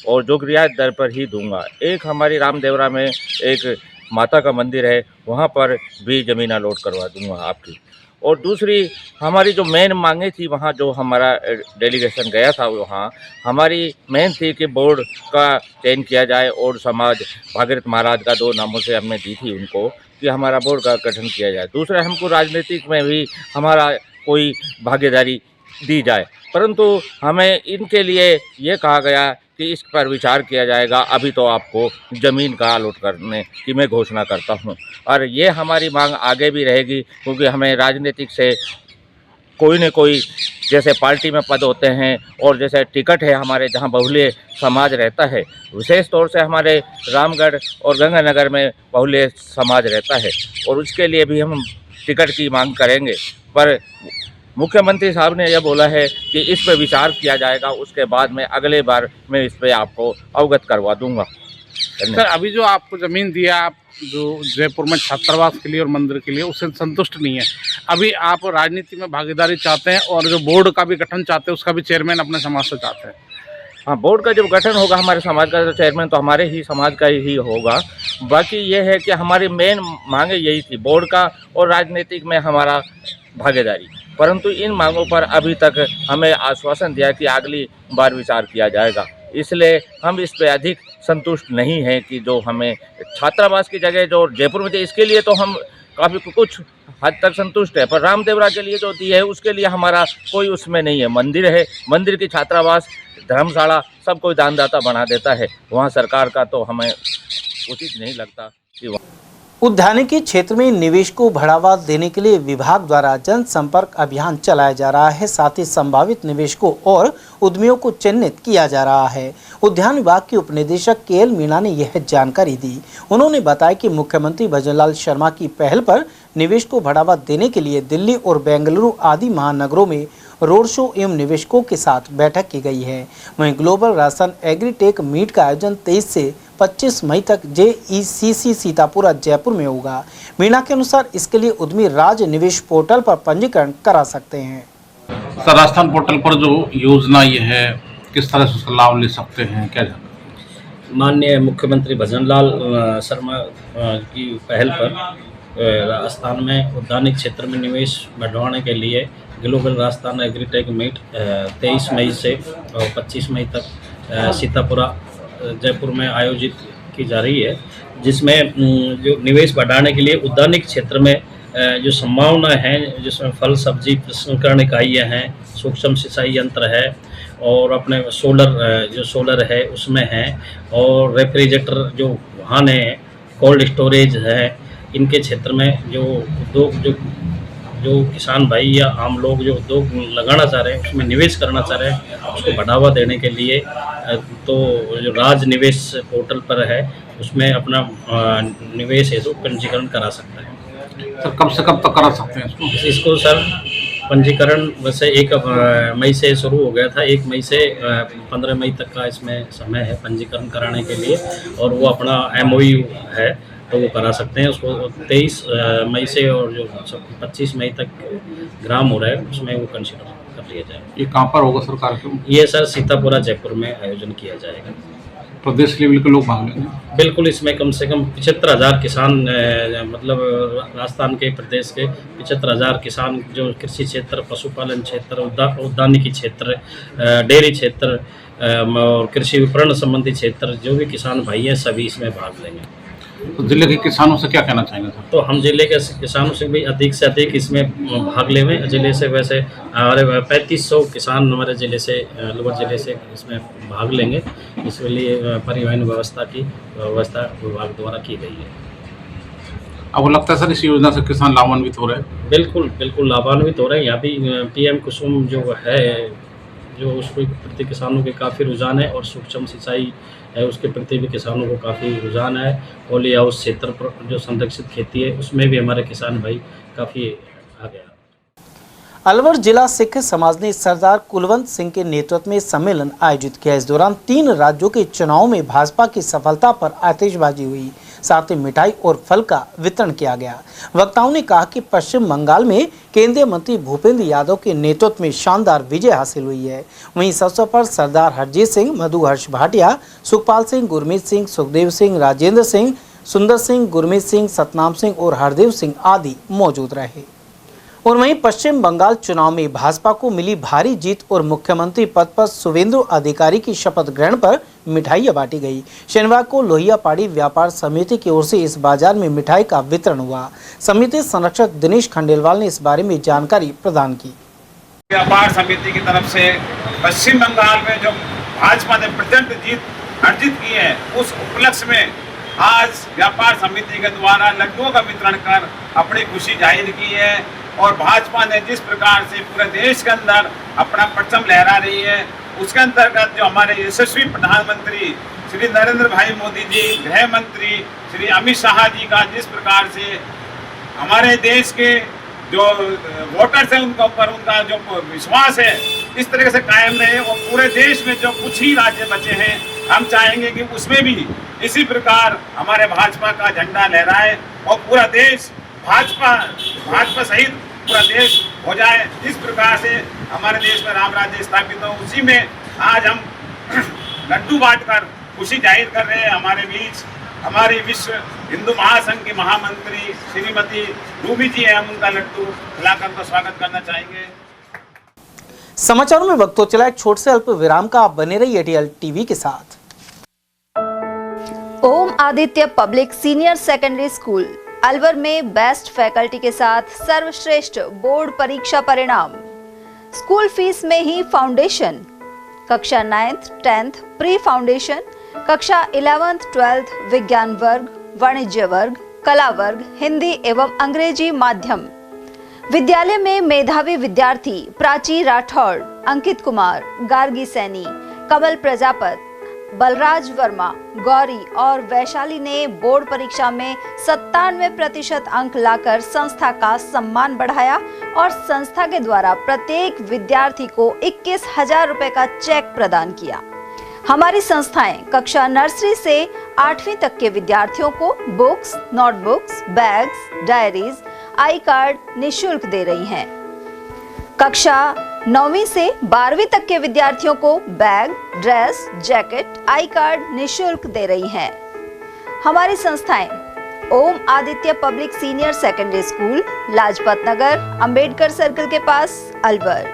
और जो रियायत दर पर ही दूंगा। एक हमारी रामदेवरा में एक माता का मंदिर है, वहाँ पर भी ज़मीन अलॉट करवा दूंगा आपकी। और दूसरी हमारी जो मेन मांगे थी, वहाँ जो हमारा डेलीगेशन गया था, वहाँ हमारी मेन थी कि बोर्ड का चयन किया जाए, और समाज भागीरथ महाराज का 2 नामों से हमने दी थी उनको कि हमारा बोर्ड का गठन किया जाए। दूसरा, हमको राजनीतिक में भी हमारा कोई भागीदारी दी जाए, परंतु हमें इनके लिए ये कहा गया कि इस पर विचार किया जाएगा, अभी तो आपको ज़मीन का अलॉट करने की मैं घोषणा करता हूं। और ये हमारी मांग आगे भी रहेगी, क्योंकि हमें राजनीतिक से कोई न कोई, जैसे पार्टी में पद होते हैं और जैसे टिकट है हमारे जहां बहुल्य समाज रहता है, विशेष तौर से हमारे रामगढ़ और गंगानगर में बहुल्य समाज रहता है, और उसके लिए भी हम टिकट की मांग करेंगे। पर मुख्यमंत्री साहब ने यह बोला है कि इस पर विचार किया जाएगा, उसके बाद में अगले बार मैं इस पर आपको अवगत करवा दूंगा। सर, अभी जो आपको ज़मीन दिया, आप जो जयपुर में छात्रावास के लिए और मंदिर के लिए, उससे संतुष्ट नहीं है। अभी आप राजनीति में भागीदारी चाहते हैं, और जो बोर्ड का भी गठन चाहते हैं, उसका भी चेयरमैन अपने समाज से चाहते हैं। हाँ, बोर्ड का जब गठन होगा हमारे समाज का, तो चेयरमैन तो हमारे ही समाज का ही होगा। बाकी ये है कि हमारी मेन मांगे यही थी, बोर्ड का और राजनीतिक में हमारा भागीदारी, परंतु इन मांगों पर अभी तक हमें आश्वासन दिया कि अगली बार विचार किया जाएगा। इसलिए हम इस पे अधिक संतुष्ट नहीं हैं कि जो हमें छात्रावास की जगह जो जयपुर में थी, इसके लिए तो हम काफ़ी कुछ हद तक संतुष्ट है, पर रामदेवरा के लिए जो दी है उसके लिए हमारा कोई उसमें नहीं है। मंदिर है, मंदिर की छात्रावास, धर्मशाला सब कोई दानदाता बना देता है, वहाँ सरकार का तो हमें उचित नहीं लगता कि उद्यानिकी क्षेत्र में निवेश को बढ़ावा देने के लिए विभाग द्वारा जनसंपर्क अभियान चलाया जा रहा है। साथ ही संभावित निवेशकों और उद्यमियों को चिन्हित किया जा रहा है। उद्यान विभाग के उपनिदेशक केएल मीणा ने यह जानकारी दी। उन्होंने बताया कि मुख्यमंत्री भजनलाल शर्मा की पहल पर निवेश को बढ़ावा देने के लिए दिल्ली और बेंगलुरु आदि महानगरों में रोड शो एवं निवेशकों के साथ बैठक की गई है। वहीं ग्लोबल राजस्थान एग्रीटेक मीट का आयोजन 23 से 25 मई तक JECC सीतापुरा जयपुर में होगा। मीणा के अनुसार इसके लिए उद्यमी राज निवेश पोर्टल पर पंजीकरण करा सकते हैं। सर, राजस्थान पोर्टल पर जो योजना ये है, किस तरह से उसका लाभ ले सकते हैं, क्या जानते? माननीय मुख्यमंत्री भजनलाल शर्मा की पहल पर राजस्थान में उद्यानिक क्षेत्र में निवेश बढ़ाने के लिए ग्लोबल राजस्थान एग्रीटेक मीट 23 मई से 25 मई तक सीतापुरा जयपुर में आयोजित की जा रही है, जिसमें जो निवेश बढ़ाने के लिए उद्यानिक क्षेत्र में जो संभावना है जिसमें फल सब्जी प्रसंस्करण इकाइयाँ हैं, सूक्ष्म सिंचाई यंत्र है और अपने सोलर है उसमें है और रेफ्रिजरेटर जो वाहन है, कोल्ड स्टोरेज है, इनके क्षेत्र में जो उद्योग जो किसान भाई या आम लोग जो उद्योग लगाना चाह रहे हैं उसमें निवेश करना चाह रहे हैं उसको बढ़ावा देने के लिए तो जो राज निवेश पोर्टल पर है उसमें अपना निवेश हेतु पंजीकरण करा सकता है। सर कब से कब तक करा सकते हैं इसको सर पंजीकरण वैसे 1 मई से शुरू हो गया था, 1 मई से 15 मई तक का इसमें समय है पंजीकरण कराने के लिए और वो अपना MOU है तो वो करा सकते हैं उसको 23 मई से और जो 25 मई तक ग्राम हो रहा है उसमें वो कंसीडर कर लिया जाएगा। ये कहाँ पर होगा सर कार्यक्रम? ये सर सीतापुरा जयपुर में आयोजन किया जाएगा। प्रदेश लेवल के लोग भाग लेंगे? बिल्कुल, इसमें कम से कम 75,000 किसान मतलब राजस्थान के प्रदेश के 75,000 किसान जो कृषि क्षेत्र, पशुपालन क्षेत्र, उद्यानिकी क्षेत्र, डेयरी क्षेत्र और कृषि विपणन संबंधी क्षेत्र जो भी किसान भाई हैं सभी इसमें भाग लेंगे। तो जिले के किसानों से क्या कहना चाहेंगे सर? तो हम जिले के किसानों से भी अधिक से अधिक इसमें भाग लें। जिले से वैसे हमारे 3500 किसान हमारे जिले से अलवर जिले से इसमें भाग लेंगे। इसके लिए परिवहन व्यवस्था की व्यवस्था विभाग द्वारा की गई है। आपको लगता है सर इस योजना से किसान लाभान्वित हो रहे हैं? बिल्कुल बिल्कुल लाभान्वित हो रहे हैं। यहाँ भी PM कुसुम जो है जो उसके प्रति किसानों के काफ़ी रुझान है और सूक्ष्म सिंचाई है उसके प्रति भी किसानों को काफ़ी रुझान है। पॉली हाउस क्षेत्र पर जो संरक्षित खेती है उसमें भी हमारे किसान भाई काफ़ी आगे हैं। अलवर जिला सिख समाज ने सरदार कुलवंत सिंह के नेतृत्व में सम्मेलन आयोजित किया। इस दौरान 3 राज्यों के चुनाव में भाजपा की सफलता पर आतिशबाजी हुई, साथ ही मिठाई और फल का वितरण किया गया। वक्ताओं ने कहा कि पश्चिम बंगाल में केंद्रीय मंत्री भूपेंद्र यादव के नेतृत्व में शानदार विजय हासिल हुई है। वहीं इस अवसर पर सरदार हरजीत सिंह, मधु हर्ष भाटिया, सुखपाल सिंह, गुरमीत सिंह, सुखदेव सिंह, राजेंद्र सिंह, सुंदर सिंह, गुरमीत सिंह, सतनाम सिंह और हरदेव सिंह आदि मौजूद रहे। और वहीं पश्चिम बंगाल चुनाव में भाजपा को मिली भारी जीत और मुख्यमंत्री पद पर शुवेंदु अधिकारी की शपथ ग्रहण पर मिठाइयां बांटी गई। शनिवार को लोहियापाड़ी व्यापार समिति की ओर से इस बाजार में मिठाई का वितरण हुआ। समिति संरक्षक दिनेश खंडेलवाल ने इस बारे में जानकारी प्रदान की। व्यापार समिति की तरफ से पश्चिम बंगाल में जो भाजपा ने प्रचंड जीत अर्जित की है उस उपलक्ष्य में आज व्यापार समिति के द्वारा लड्डुओं का वितरण कर अपनी खुशी जाहिर की है। और भाजपा ने जिस प्रकार से पूरे देश के अंदर अपना परचम लहरा रही है उसके अंतर्गत जो हमारे यशस्वी प्रधानमंत्री श्री नरेंद्र भाई मोदी जी, गृह मंत्री श्री अमित शाह जी का जिस प्रकार से हमारे देश के जो वोटर्स हैं उनके ऊपर उनका जो विश्वास है इस तरीके से कायम रहे और पूरे देश में जो कुछ ही राज्य बचे हैं हम चाहेंगे कि उसमें भी इसी प्रकार हमारे भाजपा का झंडा लहराए और पूरा देश भाजपा सहित पूरा देश हो जाए। इस प्रकार से हमारे देश में राम राज्य स्थापित हो, उसी में आज हम लड्डू बांटकर खुशी जाहिर कर रहे हैं। हमारे बीच हमारी विश्व हिंदू महासंघ की महामंत्री श्रीमती रूबी जी है, हम उनका लड्डू खिलाकर उनका स्वागत करना चाहेंगे। समाचारों में वक्त तो चला एक छोटे से अल्प विराम का। आप बने रहिए ATL TV के साथ। Om Aditya public senior secondary school Alwar में बेस्ट फैकल्टी के साथ सर्वश्रेष्ठ बोर्ड परीक्षा परिणाम। स्कूल फीस में ही फाउंडेशन, कक्षा 9th 10th प्री फाउंडेशन, कक्षा 11th 12th विज्ञान वर्ग, वाणिज्य वर्ग, कला वर्ग, हिंदी एवं अंग्रेजी माध्यम। विद्यालय में मेधावी विद्यार्थी प्राची राठौड़, अंकित कुमार, गार्गी सैनी, कमल प्रजापत, बलराज वर्मा, गौरी और वैशाली ने बोर्ड परीक्षा में 97% अंक लाकर संस्था का सम्मान बढ़ाया और संस्था के द्वारा प्रत्येक विद्यार्थी को 21,000 रुपए का चेक प्रदान किया। हमारी संस्थाएं कक्षा नर्सरी से 8वीं तक के विद्यार्थियों को बुक्स, नोटबुक्स, बैग्स, डायरीज, आई कार्ड निःशुल्क दे रही हैं। कक्षा 9वीं से 12वीं तक के विद्यार्थियों को bag, dress, jacket, I card निःशुल्क दे रही हैं। हमारी संस्थाएं Om Aditya public senior secondary school, Lajpat Nagar, Ambedkar circle के पास, Alwar.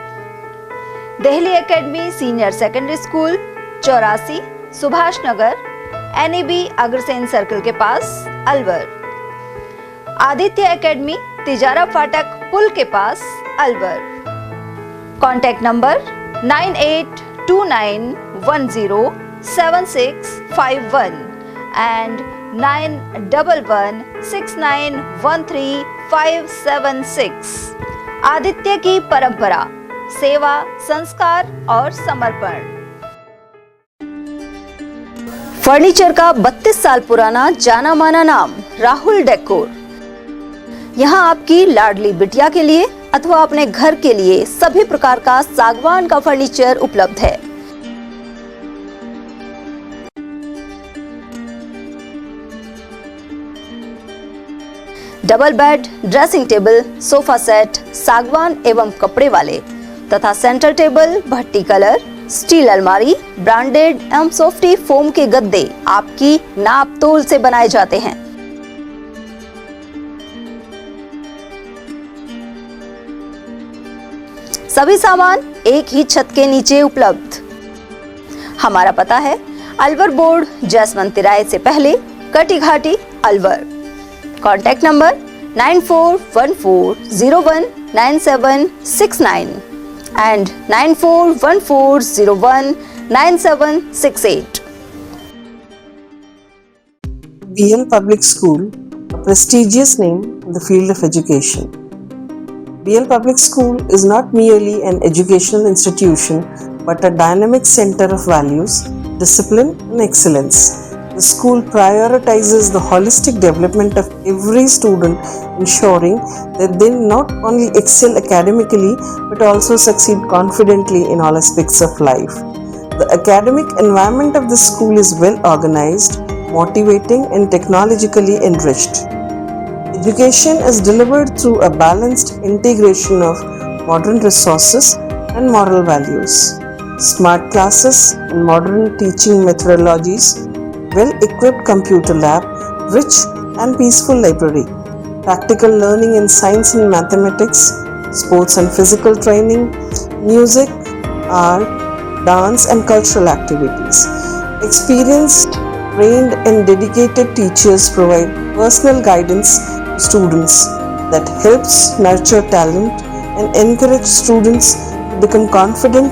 Delhi academy senior secondary school, 84 Subhash Nagar, NAB Agrasen circle के पास, अलवर। आदित्य एकेडमी तिजारा फाटक पुल के पास, Alwar. Contact number 9829107651 and 9116913576। Aditya की परंपरा, सेवा, संस्कार और समर्पण। फर्नीचर का 32 साल पुराना जाना माना नाम राहुल डेकोर। यहाँ आपकी लाडली बिटिया के लिए अथवा अपने घर के लिए सभी प्रकार का सागवान का फर्नीचर उपलब्ध है। Double bed, dressing table, sofa set सागवान एवं कपड़े वाले तथा सेंटर टेबल, भट्टी कलर, स्टील अलमारी, ब्रांडेड एवं सॉफ्टी फोम के गद्दे आपकी नाप तोल से बनाए जाते हैं। सभी सामान एक ही छत के नीचे उपलब्ध। हमारा पता है अलवर बोर्ड, जसवंत तिराहे से पहले, Kati Ghati, Alwar. Contact number 9414019769 and 9414019768. BL Public School, a prestigious name in the field of education. BL Public School is not merely an educational institution but a dynamic center of values, discipline and excellence. The school prioritizes the holistic development of every student, ensuring that they not only excel academically but also succeed confidently in all aspects of life. The academic environment of the school is well organized, motivating and technologically enriched. Education is delivered through a balanced integration of modern resources and moral values. Smart classes and modern teaching methodologies, well-equipped computer lab, rich and peaceful library, practical learning in science and mathematics, sports and physical training, music, art, dance and cultural activities. Experienced, trained and dedicated teachers provide personal guidance to students that helps nurture talent and encourage students to become confident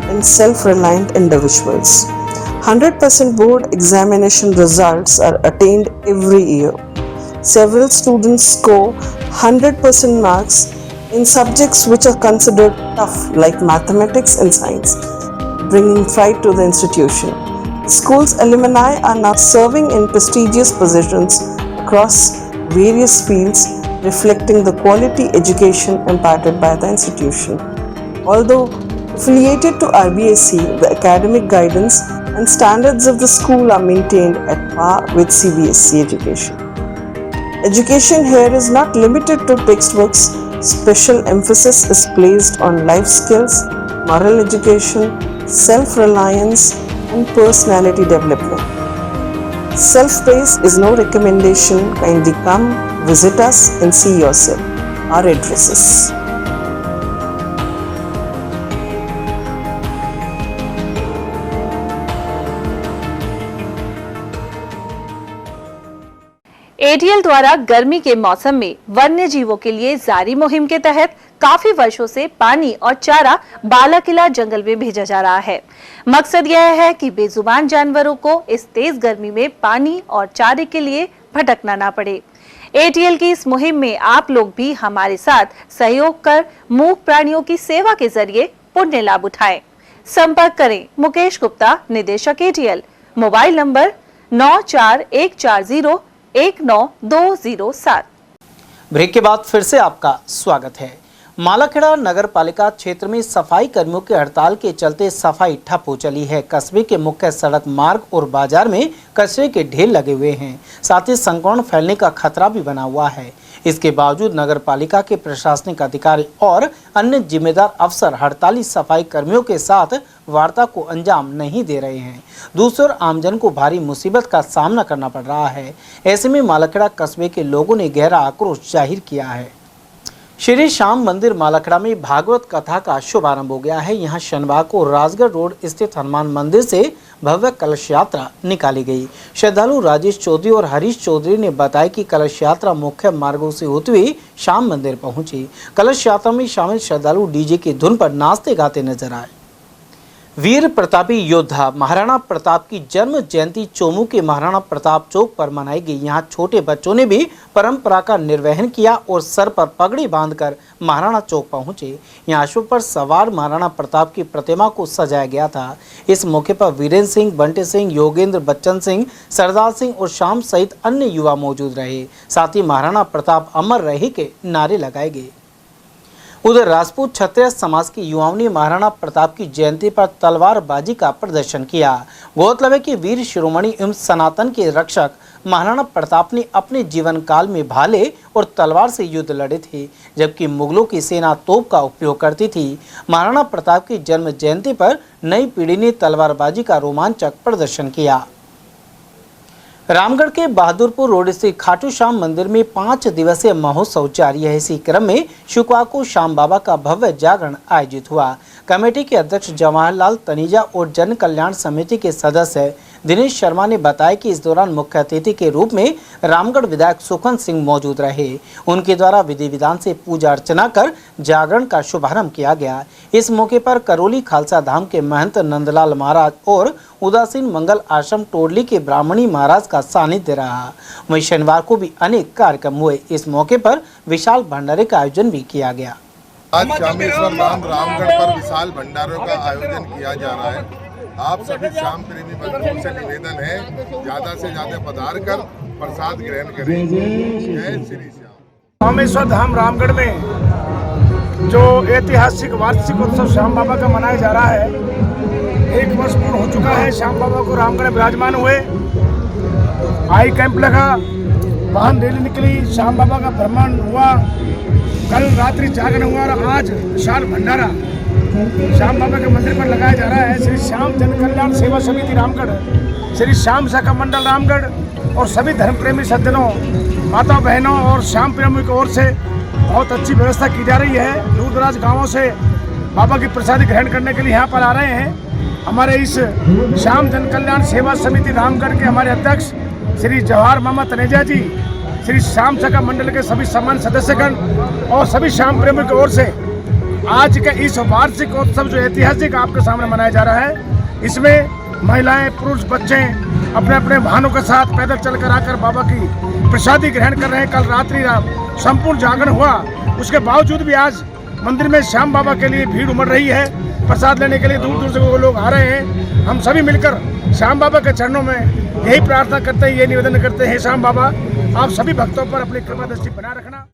and self-reliant individuals. 100% board examination results are attained every year. Several students score 100% marks in subjects which are considered tough like mathematics and science, bringing pride to the institution. The school's alumni are now serving in prestigious positions across various fields, reflecting the quality education imparted by the institution. Although affiliated to RBSC, the academic guidance and standards of the school are maintained at par with CBSE education. Education here is not limited to textbooks. Special emphasis is placed on life skills, moral education, self-reliance, and personality development. Self-praise is no recommendation. Kindly come, visit us and see yourself. Our addresses. ATL द्वारा गर्मी के मौसम में वन्य जीवों के लिए जारी मुहिम के तहत काफी वर्षों से पानी और चारा बालाकिला जंगल में भेजा जा रहा है। मकसद यह है कि बेजुबान जानवरों को इस तेज गर्मी में पानी और चारे के लिए भटकना ना पड़े। एटीएल की इस मुहिम में आप लोग भी हमारे साथ सहयोग कर मूक प्राणियों की सेवा के जरिए पुण्य लाभ उठाएं। संपर्क करें मुकेश गुप्ता, निदेशक एटीएल, मोबाइल नंबर 9414019207। ब्रेक के बाद फिर से आपका स्वागत है। मालाखेड़ा नगर पालिका क्षेत्र में सफाई कर्मियों के हड़ताल के चलते सफाई ठप हो चली है। कस्बे के मुख्य सड़क मार्ग और बाजार में कचरे के ढेर लगे हुए हैं, साथ ही संक्रमण फैलने का खतरा भी बना हुआ है। इसके बावजूद नगर पालिका के प्रशासनिक अधिकारी और अन्य जिम्मेदार अफसर हड़ताली सफाई कर्मियों के साथ वार्ता को अंजाम नहीं दे रहे हैं। दूसरी ओर आमजन को भारी मुसीबत का सामना करना पड़ रहा है। ऐसे में मालाखेड़ा कस्बे के लोगों ने गहरा आक्रोश जाहिर किया है। श्री श्याम मंदिर मालाखेड़ा में भागवत कथा का शुभारंभ हो गया है। यहाँ शनिवार को राजगढ़ रोड स्थित हनुमान मंदिर से भव्य कलश यात्रा निकाली गई। श्रद्धालु राजेश चौधरी और हरीश चौधरी ने बताया कि कलश यात्रा मुख्य मार्गों से होते हुए श्याम मंदिर पहुंची। कलश यात्रा में शामिल श्रद्धालु डीजे की धुन पर नाचते गाते नजर आए। वीर प्रतापी योद्धा महाराणा प्रताप की जन्म जयंती चोमू के महाराणा प्रताप चौक पर मनाई गई। यहाँ छोटे बच्चों ने भी परंपरा का निर्वहन किया और सर पर पगड़ी बांधकर महाराणा चौक पहुंचे। यहाँ अश्व पर सवार महाराणा प्रताप की प्रतिमा को सजाया गया था। इस मौके पर वीरेंद्र सिंह, बंटे सिंह, योगेंद्र, बच्चन सिंह, सरदार सिंह और श्याम सहित अन्य युवा मौजूद रहे। साथ ही महाराणा प्रताप अमर रहे के नारे लगाए गए। उधर राजपूत क्षत्रिय समाज के युवाओं ने महाराणा प्रताप की जयंती पर तलवारबाजी का प्रदर्शन किया। गौरतलब है कि वीर शिरोमणि एवं सनातन के रक्षक महाराणा प्रताप ने अपने जीवन काल में भाले और तलवार से युद्ध लड़े थे, जबकि मुगलों की सेना तोप का उपयोग करती थी। महाराणा प्रताप की जन्म जयंती पर नई पीढ़ी ने तलवारबाजी का रोमांचक प्रदर्शन किया। रामगढ़ के बहादुरपुर रोड स्थित खाटू श्याम मंदिर में 5 दिवसीय महोत्सव जारी है। इसी क्रम में शुक्रवार को श्याम बाबा का भव्य जागरण आयोजित हुआ। कमेटी के अध्यक्ष जवाहरलाल तनीजा और जन कल्याण समिति के सदस्य दिनेश शर्मा ने बताया कि इस दौरान मुख्य अतिथि के रूप में रामगढ़ विधायक सुखन सिंह मौजूद रहे। उनके द्वारा विधि विधान से पूजा अर्चना कर जागरण का शुभारंभ किया गया। इस मौके पर करौली खालसा धाम के महंत नंदलाल महाराज और उदासीन मंगल आश्रम टोडली के ब्राह्मणी महाराज का सानिध्य रहा। वहीं शनिवार को भी अनेक कार्यक्रम हुए। इस मौके पर विशाल भंडारे का आयोजन भी किया गया। आज श्यामेश्वर धाम रामगढ़ पर विशाल भंडारों का आयोजन किया जा रहा है। आप सभी श्याम प्रेमी बंधुओं से निवेदन है, ज्यादा से ज्यादा पधार कर प्रसाद ग्रहण करें। जय श्री श्याम। श्यामेश्वर धाम रामगढ़ में जो ऐतिहासिक वार्षिक उत्सव श्याम बाबा का मनाया जा रहा है, 1 वर्ष पूर्ण हो चुका है। श्याम बाबा को रामगढ़ में विराजमान हुए, आई कैंप लगा, वाहन रैली निकली, श्याम बाबा का भ्रमण हुआ, कल रात्रि जागरण हुआ और आज विशाल भंडारा श्याम बाबा के मंदिर पर लगाया जा रहा है। श्री श्याम जन कल्याण सेवा समिति रामगढ़, श्री श्याम शाखा मंडल रामगढ़ और सभी धर्म प्रेमी सज्जनों, माता बहनों और श्याम प्रेमियों की ओर से बहुत अच्छी व्यवस्था की जा रही है। दूर दराज गाँवों से बाबा की प्रसादी ग्रहण करने के लिए यहाँ पर आ रहे हैं। हमारे इस श्याम जन कल्याण सेवा समिति रामगढ़ के हमारे अध्यक्ष श्री जवाहर मामा तनेजा जी, श्री श्याम शाखा मंडल के सभी सम्मानित सदस्यगण और सभी श्याम प्रेमियों की ओर से आज का इस वार्षिक उत्सव जो ऐतिहासिक आपके सामने मनाया जा रहा है, इसमें महिलाएं, पुरुष, बच्चे अपने अपने वाहनों के साथ पैदल चलकर आकर बाबा की प्रसादी ग्रहण कर रहे हैं। कल रात्रि संपूर्ण जागरण हुआ, उसके बावजूद भी आज मंदिर में श्याम बाबा के लिए भीड़ उमड़ रही है। प्रसाद लेने के लिए दूर दूर से वो लोग आ रहे हैं। हम सभी मिलकर श्याम बाबा के चरणों में यही प्रार्थना करते हैं, ये निवेदन करते हैं, श्याम बाबा आप सभी भक्तों पर अपनी कृपा दृष्टि बनाए रखना।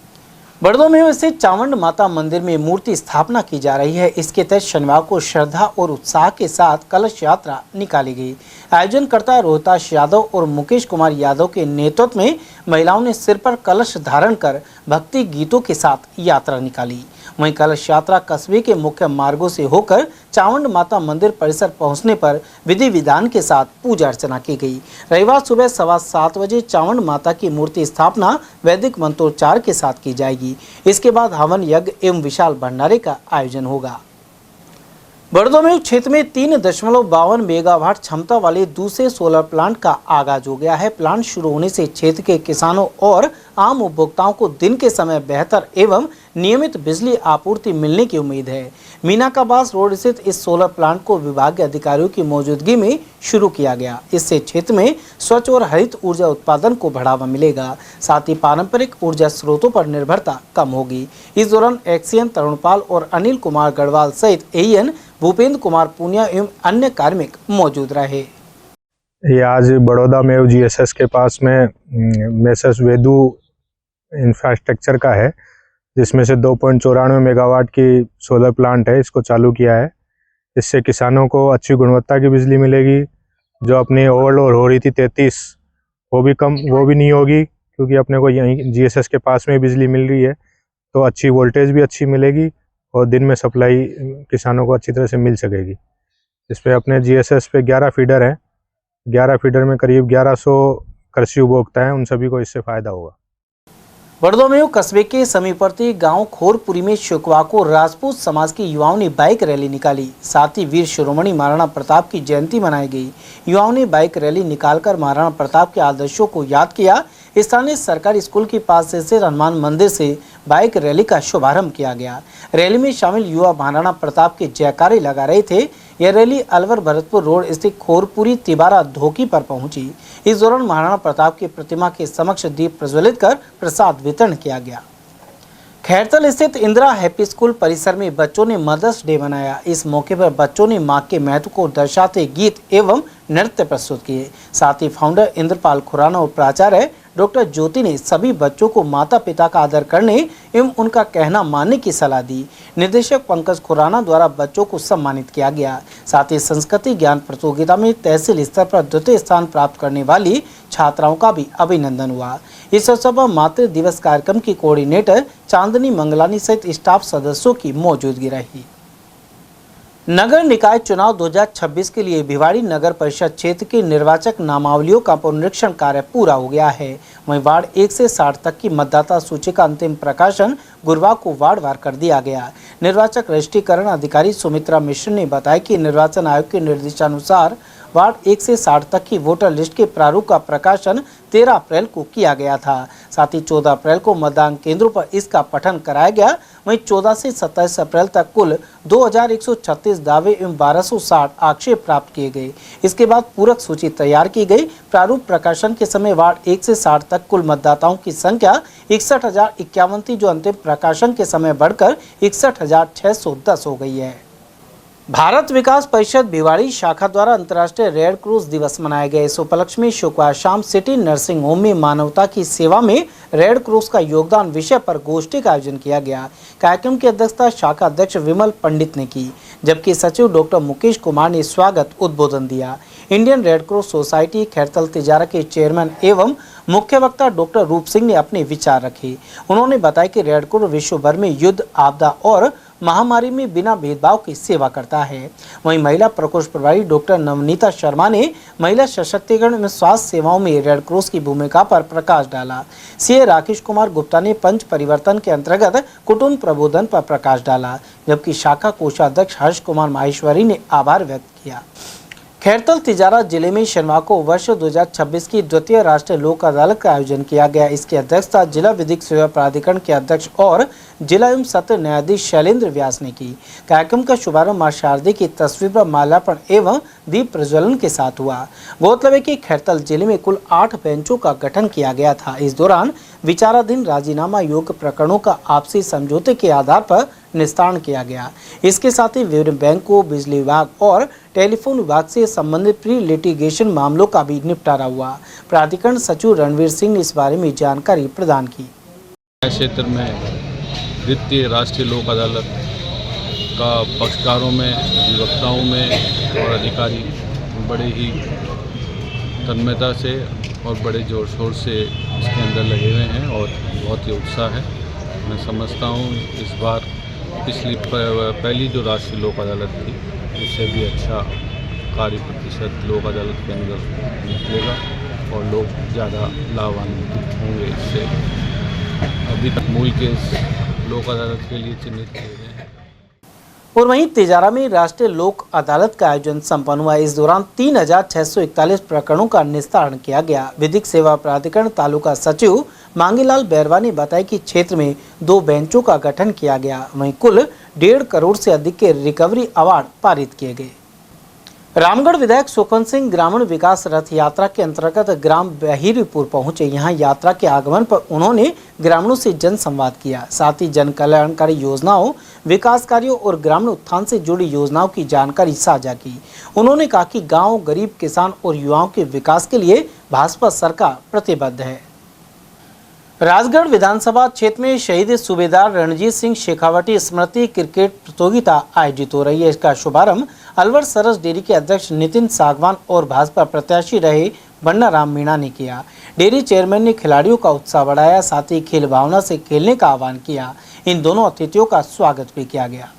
बड़दो में स्थित चावंड माता मंदिर में मूर्ति स्थापना की जा रही है। इसके तहत शनिवार को श्रद्धा और उत्साह के साथ कलश यात्रा निकाली गई। आयोजनकर्ता रोहताश यादव और मुकेश कुमार यादव के नेतृत्व में महिलाओं ने सिर पर कलश धारण कर भक्ति गीतों के साथ यात्रा निकाली। वहीं कलश यात्रा कस्बे के मुख्य मार्गों से होकर चावंड माता मंदिर परिसर पहुंचने पर विधि विधान के साथ पूजा अर्चना की गई। रविवार सुबह 7:15 बजे चावंड माता की मूर्ति स्थापना वैदिक मंत्रोच्चार के साथ की जाएगी। इसके बाद हवन यज्ञ एवं विशाल भंडारे का आयोजन होगा। बड़दो में क्षेत्र में 3.52 मेगावाट क्षमता वाले दूसरे सोलर प्लांट का आगाज हो गया है। प्लांट शुरू होने से क्षेत्र के किसानों और आम उपभोक्ताओं को दिन के समय बेहतर एवं नियमित बिजली आपूर्ति मिलने की उम्मीद है। मीनाकाबास रोड स्थित इस सोलर प्लांट को विभागीय अधिकारियों की मौजूदगी में शुरू किया गया। इससे क्षेत्र में स्वच्छ और हरित ऊर्जा उत्पादन को बढ़ावा मिलेगा। साथ ही पारंपरिक ऊर्जा स्रोतों पर निर्भरता कम होगी। इस दौरान एक्सीएन तरुणपाल और अनिल कुमार गढ़वाल सहित एएन भूपेंद्र कुमार पुनिया एवं अन्य कार्मिक मौजूद रहे। ये आज बड़ौदा में जीएसएस के पास में मेसर्स वेदू इंफ्रास्ट्रक्चर का है, जिसमें से 2.94 मेगावाट की सोलर प्लांट है, इसको चालू किया है। इससे किसानों को अच्छी गुणवत्ता की बिजली मिलेगी। जो अपनी ओवरलोड हो रही थी 33, वो भी नहीं होगी, क्योंकि अपने को यहीं जीएसएस के पास में बिजली मिल रही है। तो अच्छी वोल्टेज भी अच्छी मिलेगी और दिन में सप्लाई किसानों को अच्छी तरह से मिल सकेगी। इस पर अपने जीएसएस पे 11 फीडर हैं। 11 फीडर में करीब 1100 कृषि उपभोक्ता हैं, उन सभी को इससे फ़ायदा होगा। बड़ौदा में कस्बे के समीपवर्ती गांव खोरपुरी में शुक्रवार को राजपूत समाज के युवाओं ने बाइक रैली निकाली। साथ ही वीर शिरोमणि महाराणा प्रताप की जयंती मनाई गई। युवाओं ने बाइक रैली निकालकर महाराणा प्रताप के आदर्शों को याद किया। स्थानीय सरकारी स्कूल के पास स्थित हनुमान मंदिर से बाइक रैली का शुभारंभ किया गया। रैली में शामिल युवा महाराणा प्रताप के जयकारे लगा रहे थे। यह रैली अलवर भरतपुर रोड स्थित खोरपुरी तिबारा धोकी पर पहुंची। इस दौरान महाराणा प्रताप की प्रतिमा के समक्ष दीप प्रज्वलित कर प्रसाद वितरण किया गया। खैरतल स्थित इंदिरा हैप्पी स्कूल परिसर में बच्चों ने मदर्स डे मनाया। इस मौके पर बच्चों ने मां के महत्व को दर्शाते गीत एवं नृत्य प्रस्तुत किए। साथ ही फाउंडर इंद्रपाल खुराना और प्राचार्य डॉक्टर ज्योति ने सभी बच्चों को माता पिता का आदर करने एवं उनका कहना मानने की सलाह दी। निदेशक पंकज खुराना द्वारा बच्चों को सम्मानित किया गया। साथ ही संस्कृति ज्ञान प्रतियोगिता में तहसील स्तर पर द्वितीय स्थान प्राप्त करने वाली छात्राओं का भी अभिनंदन हुआ। इस अवसर पर मातृ दिवस कार्यक्रम की कोऑर्डिनेटर चांदनी मंगलानी सहित स्टाफ सदस्यों की मौजूदगी रही। नगर निकाय चुनाव 2026 के लिए भिवाड़ी नगर परिषद क्षेत्र के निर्वाचक नामावलियों का पुनरीक्षण कार्य पूरा हो गया है। वहीं वार्ड 1 से 60 तक की मतदाता सूची का अंतिम प्रकाशन गुरुवार को वार्डवार कर दिया गया। निर्वाचक रजिस्ट्रीकरण अधिकारी सुमित्रा मिश्र ने बताया कि निर्वाचन आयोग के निर्देशानुसार वार्ड 1 से 60 तक की वोटर लिस्ट के प्रारूप का प्रकाशन 13 अप्रैल को किया गया था। साथ ही 14 अप्रैल को मतदान केंद्रों पर इसका पठन कराया गया। वहीं 14 से 27 अप्रैल तक कुल 2136 दावे एवं 1260 आक्षेप प्राप्त किए गए। इसके बाद पूरक सूची तैयार की गई। प्रारूप प्रकाशन के समय वार्ड 1 से 60 तक कुल मतदाताओं की संख्या 61,051 थी, जो अंतिम प्रकाशन के समय बढ़कर 61,610 हो गई है। भारत विकास परिषद भिवाड़ी शाखा द्वारा अंतर्राष्ट्रीय रेड क्रॉस दिवस मनाया गया। इस उपलक्ष्य में शुक्रवार शाम सिटी नर्सिंग होम में मानवता की सेवा में रेड क्रॉस का योगदान विषय पर गोष्ठी का आयोजन किया गया। कार्यक्रम की अध्यक्षता शाखा अध्यक्ष विमल पंडित ने की, जबकि सचिव डॉक्टर मुकेश कुमार ने स्वागत उद्बोधन दिया। Indian red cross society Khairthal Tijara के चेयरमैन एवं मुख्य वक्ता डॉक्टर रूप सिंह ने अपने विचार रखे। उन्होंने बताया कि रेड क्रॉस विश्व भर में युद्ध, आपदा और महामारी में बिना भेदभाव की सेवा करता है। वहीं महिला प्रकोष्ठ प्रभारी डॉक्टर नवनीता शर्मा ने महिला सशक्तिकरण में स्वास्थ्य सेवाओं में रेड क्रॉस की भूमिका पर प्रकाश डाला। सीए राकेश कुमार गुप्ता ने पंच परिवर्तन के अंतर्गत कुटुंब प्रबोधन पर प्रकाश डाला, जबकि शाखा कोषाध्यक्ष हर्ष कुमार माहेश्वरी ने आभार व्यक्त किया। खैरतल तिजारा जिले में शनिवार को वर्ष 2026 की द्वितीय राष्ट्रीय लोक अदालत का आयोजन किया गया। इसकी अध्यक्षता जिला विधिक सेवा प्राधिकरण के अध्यक्ष और जिला एवं सत्र न्यायाधीश शैलेंद्र व्यास ने की। कार्यक्रम का शुभारंभ मां शारदे की तस्वीर पर माल्यार्पण एवं दीप प्रज्वलन के साथ हुआ। गौरतलब है कि खैरतल जिले में कुल 8 बेंचों का गठन किया गया था। इस दौरान विचाराधीन राजीनामा योग्य प्रकरणों का आपसी समझौते के आधार पर निस्तारण किया गया। इसके साथ ही विभिन्न बैंकों, बिजली विभाग और टेलीफोन विभाग से संबंधित प्री लिटिगेशन मामलों का भी निपटारा हुआ। प्राधिकरण सचिव रणवीर सिंह ने इस बारे में जानकारी प्रदान की। क्षेत्र में द्वितीय राष्ट्रीय लोक अदालत का पक्षकारों में, अधिवक्ताओं में और अधिकारी बड़े ही तन्मयता से और बड़े जोर शोर से इसके अंदर लगे हुए हैं और बहुत ही उत्साह है। मैं समझता हूँ इस बार पिछली पहली जो राष्ट्रीय लोक अदालत थी उससे भी अच्छा कार्य प्रतिशत लोक अदालत के अंदर निकलेगा और लोग ज़्यादा लाभान्वित होंगे इससे। अभी तक मूल केस लोक अदालत के लिए चिन्हित किए गए हैं। और वहीं तिजारा में राष्ट्रीय लोक अदालत का आयोजन संपन्न हुआ। इस दौरान 3641 प्रकरणों का निस्तारण किया गया। विधिक सेवा प्राधिकरण तालुका सचिव मांगीलाल बैरवा ने बताया कि क्षेत्र में 2 बेंचों का गठन किया गया। वहीं कुल 1.5 करोड़ से अधिक के रिकवरी अवार्ड पारित किए गए। रामगढ़ विधायक सुखवंत सिंह ग्रामीण विकास रथ यात्रा के अंतर्गत ग्राम बहिरीपुर पहुंचे। यहां यात्रा के आगमन पर उन्होंने ग्रामीणों से जन संवाद किया। साथ ही जन कल्याणकारी योजनाओं, विकास कार्यों और ग्रामीण उत्थान से जुड़ी योजनाओं की जानकारी साझा की। उन्होंने कहा कि गांव, गरीब किसान और युवाओं के विकास के लिए भाजपा सरकार प्रतिबद्ध है। राजगढ़ विधानसभा क्षेत्र में शहीद सूबेदार रणजीत सिंह शेखावटी स्मृति क्रिकेट प्रतियोगिता आयोजित हो रही है। इसका शुभारंभ अलवर सरस डेयरी के अध्यक्ष नितिन सागवान और भाजपा प्रत्याशी रहे बन्ना राम मीणा ने किया। डेयरी चेयरमैन ने खिलाड़ियों का उत्साह बढ़ाया, साथ ही खेल भावना से खेलने का आह्वान किया। इन दोनों अतिथियों का स्वागत भी किया गया।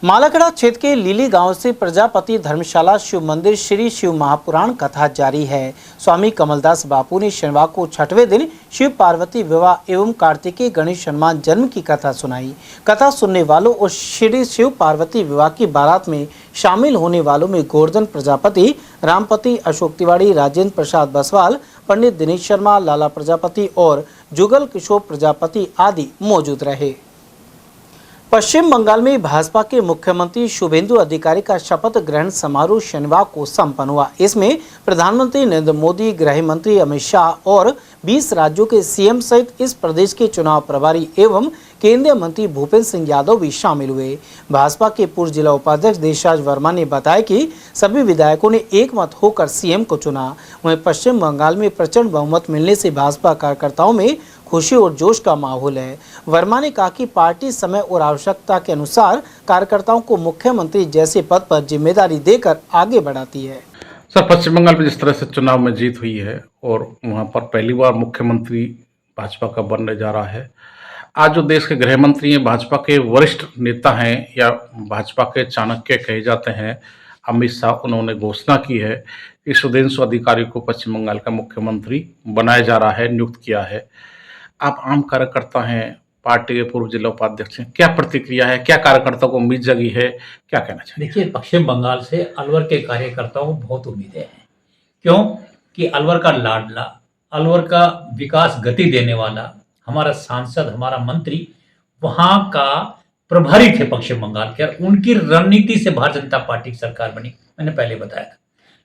मालाखेड़ा क्षेत्र के लीली गांव से प्रजापति धर्मशाला शिव मंदिर श्री शिव महापुराण कथा जारी है। स्वामी कमलदास बापू ने शनिवार को 6वें दिन शिव पार्वती विवाह एवं कार्तिकेय गणेश हनुमान जन्म की कथा सुनाई। कथा सुनने वालों और श्री शिव पार्वती विवाह की बारात में शामिल होने वालों में गोवर्धन प्रजापति, रामपति, अशोक तिवारी, राजेंद्र प्रसाद बसवाल, पंडित दिनेश शर्मा, लाला प्रजापति और जुगल किशोर प्रजापति आदि मौजूद रहे। पश्चिम बंगाल में भाजपा के मुख्यमंत्री शुभेंदु अधिकारी का शपथ ग्रहण समारोह शनिवार को संपन्न हुआ। इसमें प्रधानमंत्री नरेंद्र मोदी, गृह मंत्री अमित शाह और 20 राज्यों के सीएम सहित इस प्रदेश के चुनाव प्रभारी एवं केंद्रीय मंत्री भूपेंद्र सिंह यादव भी शामिल हुए। भाजपा के पूर्व जिला उपाध्यक्ष देशराज वर्मा ने बताया कि सभी विधायकों ने एकमत होकर सीएम को चुना। वहीं पश्चिम बंगाल में प्रचंड बहुमत मिलने से भाजपा कार्यकर्ताओं में खुशी और जोश का माहौल है। वर्मा ने कहा कि पार्टी समय और आवश्यकता के अनुसार कार्यकर्ताओं को मुख्यमंत्री जैसे पद पर जिम्मेदारी देकर आगे बढ़ाती है। सर, पश्चिम बंगाल में जिस तरह से चुनाव में जीत हुई है और वहां पर पहली बार मुख्यमंत्री भाजपा का बनने जा रहा है। आज जो देश के गृह मंत्री हैं, भाजपा के वरिष्ठ नेता हैं या भाजपा के चाणक्य कहे जाते हैं अमित शाह, उन्होंने घोषणा की है कि शुभेंदु अधिकारी को पश्चिम बंगाल का मुख्यमंत्री बनाया जा रहा है, नियुक्त किया है। आप आम कार्यकर्ता हैं, पार्टी के पूर्व जिला उपाध्यक्ष हैं, क्या प्रतिक्रिया है, क्या कार्यकर्ताओं को उम्मीद जगी है, क्या कहना चाहिए? देखिए, पश्चिम बंगाल से अलवर के कार्यकर्ताओं को बहुत उम्मीदें हैं। क्यों कि अलवर का लाडला, अलवर का विकास गति देने वाला हमारा सांसद, हमारा मंत्री वहां का प्रभारी थे पश्चिम बंगाल के, और उनकी रणनीति से भारतीय जनता पार्टी की सरकार बनी, मैंने पहले बताया था।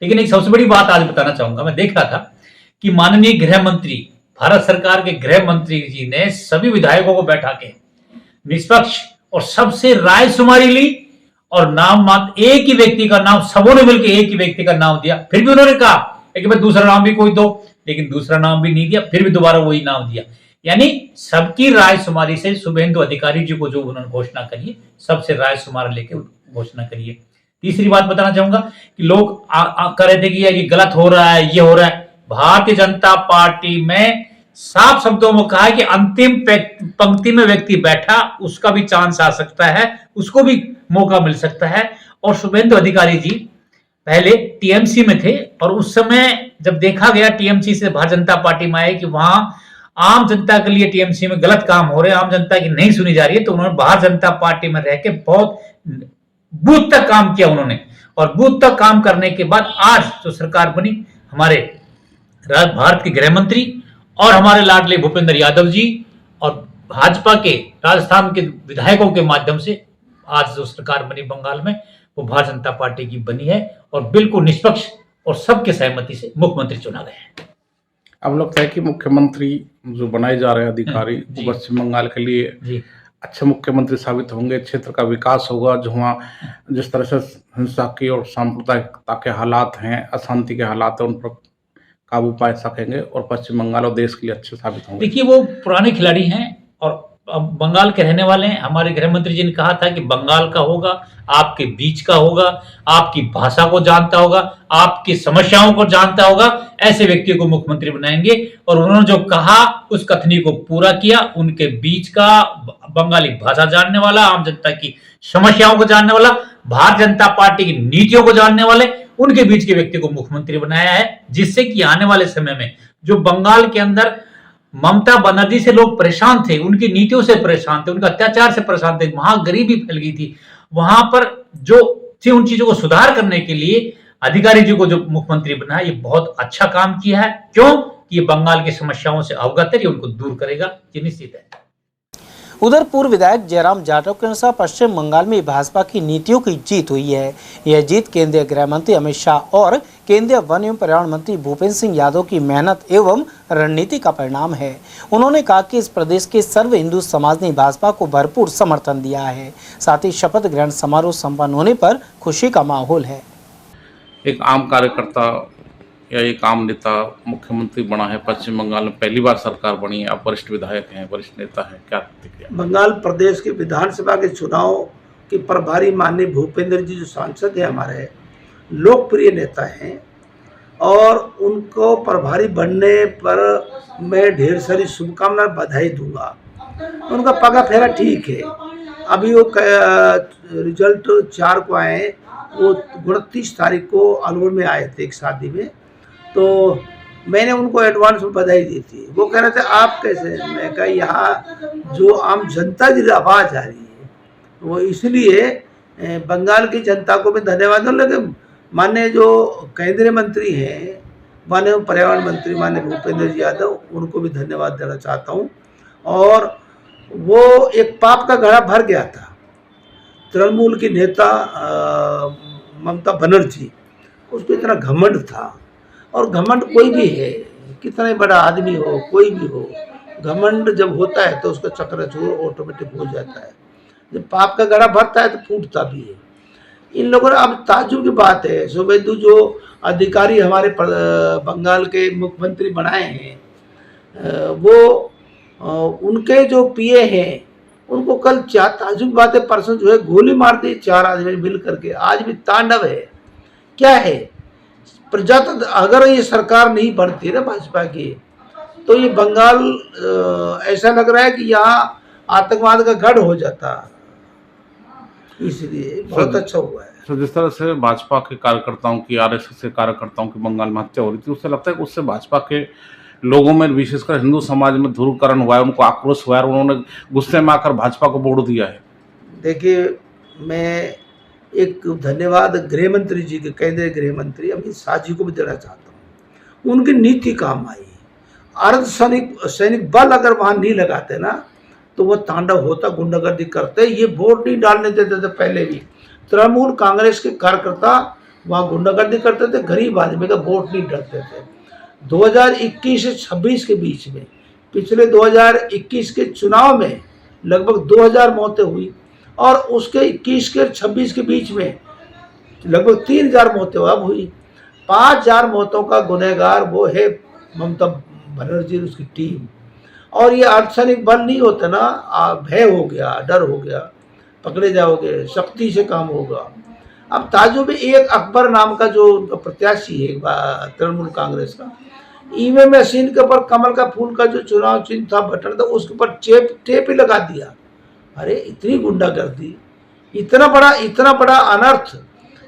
लेकिन एक सबसे बड़ी बात आज बताना चाहूंगा, मैं देख रहा था कि माननीय गृह मंत्री, भारत सरकार के गृह मंत्री जी ने सभी विधायकों को बैठा के निष्पक्ष और सबसे राय शुमारी ली और नाम मात्र एक ही व्यक्ति का नाम, सबों ने मिलकर एक ही व्यक्ति का नाम दिया। फिर भी उन्होंने कहा कि भाई दूसरा नाम भी कोई दो, लेकिन दूसरा नाम भी नहीं दिया, फिर भी दोबारा वही नाम दिया। यानी सबकी राय शुमारी से शुभेंदु अधिकारी जी को जो उन्होंने घोषणा करी है, सबसे राय शुमारी लेके घोषणा करी है। तीसरी बात बताना चाहूंगा कि लोग कह रहे थे कि ये गलत हो रहा है, ये हो रहा है। भारतीय जनता पार्टी में साफ शब्दों में कहा है कि अंतिम पंक्ति में व्यक्ति बैठा, उसका भी चांस आ सकता है, उसको भी मौका मिल सकता है। और शुभेंदु अधिकारी जी पहले टीएमसी में थे और उस समय जब देखा गया टीएमसी से भारतीय जनता पार्टी में आए कि वहां आम जनता के लिए टीएमसी में गलत काम हो रहे हैं, आम जनता की नहीं सुनी जा रही है, तो उन्होंने भारतीय जनता पार्टी में रह के बहुत बूथ तक काम किया उन्होंने। और बूथ तक काम करने के बाद आज जो सरकार बनी, हमारे भारत के गृह मंत्री और हमारे लाडले भूपेंद्र यादव जी और भाजपा के राजस्थान के विधायकों के माध्यम से आज जो सरकार बनी बंगाल में, वो भारतीय जनता पार्टी की बनी है और बिल्कुल निष्पक्ष और सबके सहमति से मुख्यमंत्री चुना गए हैं। अब लगता है कि मुख्यमंत्री जो बनाए जा रहे हैं अधिकारी, पश्चिम बंगाल के लिए अच्छे मुख्यमंत्री साबित होंगे, क्षेत्र का विकास होगा। जो वहाँ जिस तरह से हिंसा की और सांप्रदायिकता के हालात हैं, अशांति के हालात हैं, उन पर काबू पा सकेंगे और पश्चिम बंगाल और देश के लिए अच्छे साबित होंगे। देखिए, वो पुराने खिलाड़ी हैं और बंगाल के रहने वाले हैं। हमारे गृह मंत्री जी ने कहा था कि बंगाल का होगा, आपके बीच का होगा, आपकी भाषा को जानता होगा, आपकी समस्याओं को जानता होगा, ऐसे व्यक्ति को मुख्यमंत्री बनाएंगे। और उन्होंने जो कहा उस कथनी को पूरा किया। उनके बीच का, बंगाली भाषा जानने वाला, आम जनता की समस्याओं को जानने वाला, भारतीय जनता पार्टी की नीतियों को जानने वाले, उनके बीच के व्यक्ति को मुख्यमंत्री बनाया है, जिससे कि आने वाले समय में जो बंगाल के अंदर ममता बनर्जी से लोग परेशान थे, उनकी नीतियों से परेशान थे, उनका अत्याचार से परेशान थे, वहां गरीबी फैल गई थी, वहां पर जो थी उन चीजों को सुधार करने के लिए अधिकारी जी को जो मुख्यमंत्री बनाया, ये बहुत अच्छा काम किया है। क्यों कि ये बंगाल की समस्याओं से अवगत है, ये उनको दूर करेगा, ये निश्चित है। उधर पूर्व विधायक जयराम जाटव के अनुसार पश्चिम बंगाल में भाजपा की नीतियों की जीत हुई है। यह जीत केंद्रीय गृह मंत्री अमित शाह और केंद्रीय वन एवं पर्यावरण मंत्री भूपेंद्र सिंह यादव की मेहनत एवं रणनीति का परिणाम है। उन्होंने कहा कि इस प्रदेश के सर्व हिंदू समाज ने भाजपा को भरपूर समर्थन दिया है। साथ ही शपथ ग्रहण समारोह संपन्न होने पर खुशी का माहौल है। एक आम कार्यकर्ता या एक आम नेता मुख्यमंत्री बना है पश्चिम बंगाल में, पहली बार सरकार बनी है, आप वरिष्ठ विधायक हैं, वरिष्ठ नेता हैं, क्या प्रतिक्रिया? बंगाल प्रदेश के विधानसभा के चुनाव के प्रभारी माननीय भूपेंद्र जी जो सांसद हैं, हमारे लोकप्रिय नेता हैं, और उनको प्रभारी बनने पर मैं ढेर सारी शुभकामना बधाई दूंगा। उनका पगा फेरा ठीक है, अभी वो रिजल्ट 4 को आए हैं, वो 29 तारीख को अलवर में आए थे एक शादी में, तो मैंने उनको एडवांस में बधाई दी थी। वो कह रहे थे आप कैसे, मैं कहा यहाँ जो आम जनता की आवाज़ आ रही है, वो इसलिए बंगाल की जनता को मैं धन्यवाद दूँ, लेकिन माननीय जो केंद्रीय मंत्री हैं, माननीय पर्यावरण मंत्री माननीय भूपेंद्र जी यादव, उनको भी धन्यवाद देना चाहता हूँ। और वो एक पाप का घड़ा भर गया था, तृणमूल की नेता ममता बनर्जी, उसको इतना घमंड था, और घमंड कोई भी है, कितना ही बड़ा आदमी हो, कोई भी हो, घमंड जब होता है तो उसका चक्रचूर ऑटोमेटिक हो जाता है। जब पाप का घड़ा भरता है तो फूटता भी है। इन लोगों ने, अब ताज्जुब की बात है, सुवेदु जो अधिकारी हमारे बंगाल के मुख्यमंत्री बनाए हैं, वो उनके जो पीए हैं, उनको कल ताज्जुब बात है, परसों जो है गोली मार दी 4 आदमी मिल करके। आज भी तांडव है। क्या है प्रजातंत्र? अगर ये सरकार नहीं बनती ना भाजपा की, तो ये बंगाल ऐसा लग रहा है कि यहाँ आतंकवाद का गढ़ हो जाता। इसलिए बहुत अच्छा हुआ है। तो जिस तरह से भाजपा के कार्यकर्ताओं की, आरएसएस के कार्यकर्ताओं की बंगाल में हत्या हो रही थी, उससे लगता है कि उससे भाजपा के लोगों में, विशेषकर हिंदू समाज में ध्रुवीकरण हुआ है, उनको आक्रोश हुआ है, उन्होंने गुस्से में आकर भाजपा को वोट दिया है। देखिए, मैं एक धन्यवाद गृह मंत्री जी के, केंद्रीय गृह मंत्री अमित शाह जी को भी देना चाहता हूँ। उनकी नीति काम आई। अर्धसैनिक बल अगर वहाँ नहीं लगाते ना, तो वो तांडव होता, गुंडागर्दी करते। ये वोट नहीं डालने देते थे पहले भी। तृणमूल कांग्रेस के कार्यकर्ता वहाँ गुंडागर्दी करते थे, गरीब आदमी का वोट नहीं डालते थे। 2021 से 26 के बीच में, पिछले 2021 के चुनाव में लगभग 2000 मौतें हुई, और उसके 21 के 26 के बीच में लगभग 3000 मौतें अब हुई। 5000 मौतों का गुनहगार वो है ममता बनर्जी और उसकी टीम। और ये अर्धसैनिक बल नहीं होता ना, भय हो गया, डर हो गया, पकड़े जाओगे, शक्ति से काम होगा। अब ताजुब में एक अकबर नाम का जो प्रत्याशी है तृणमूल कांग्रेस का, ईवीएम मशीन के ऊपर कमल का फूल का जो चुनाव चिन्ह था, बटन था, उसके ऊपर टेप ही लगा दिया। अरे इतनी गुंडागर्दी, इतना बड़ा अनर्थ,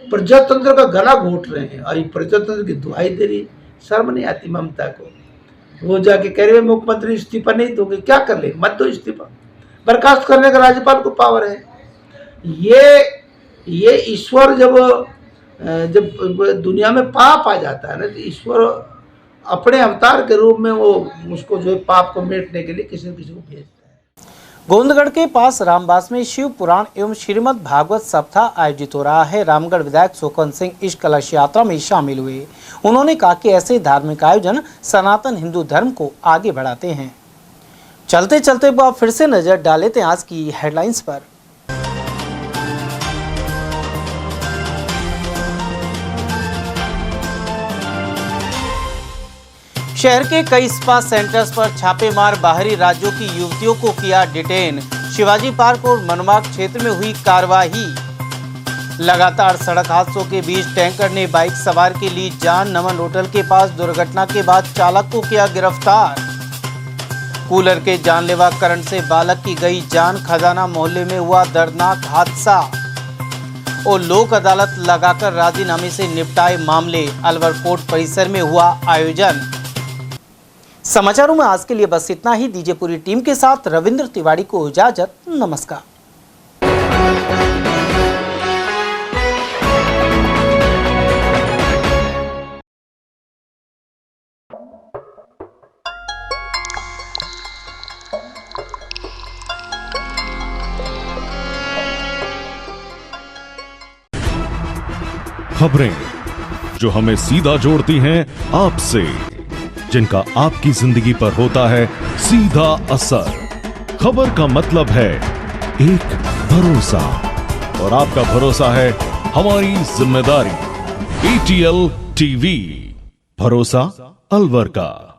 प्रजातंत्र का गला घोट रहे हैं, और ये प्रजातंत्र की दुहाई दे रही। शर्म नहीं आती ममता को? वो जाके कह रहे मुख्यमंत्री इस्तीफा नहीं दोगे, क्या कर ले? मत दो इस्तीफा, बर्खास्त करने का राज्यपाल को पावर है। ये ईश्वर जब दुनिया में पाप आ जाता है ना, तो ईश्वर अपने अवतार के रूप में वो उसको जो है पाप को मिटने के लिए किसी न किसी को भेजता है। गोंदगढ़ के पास रामबास में शिव पुराण एवं श्रीमद् भागवत सप्ताह आयोजित हो रहा है। रामगढ़ विधायक सुखवंत सिंह इस कलश यात्रा में शामिल हुए। उन्होंने कहा कि ऐसे धार्मिक आयोजन सनातन हिंदू धर्म को आगे बढ़ाते हैं। चलते चलते वो आप फिर से नजर डाल लेते हैं आज की हेडलाइंस पर। शहर के कई स्पा सेंटर्स पर छापेमार बाहरी राज्यों की युवतियों को किया डिटेन। शिवाजी पार्क और मनमाड क्षेत्र में हुई कार्रवाई। लगातार सड़क हादसों के बीच टैंकर ने बाइक सवार की ली जान। नमन होटल के पास दुर्घटना के बाद चालक को किया गिरफ्तार। कूलर के जानलेवा करंट से बालक की गई जान। खजाना मोहल्ले में हुआ दर्दनाक हादसा और लोक अदालत लगाकर राजीनामे से निपटाए मामले। अलवर कोर्ट परिसर में हुआ आयोजन। समाचारों में आज के लिए बस इतना ही। दीजिए पूरी टीम के साथ रविंद्र तिवारी को इजाजत। नमस्कार। खबरें जो हमें सीधा जोड़ती हैं आपसे, जिनका आपकी जिंदगी पर होता है सीधा असर। खबर का मतलब है एक भरोसा, और आपका भरोसा है हमारी जिम्मेदारी। ATL TV, भरोसा अलवर का।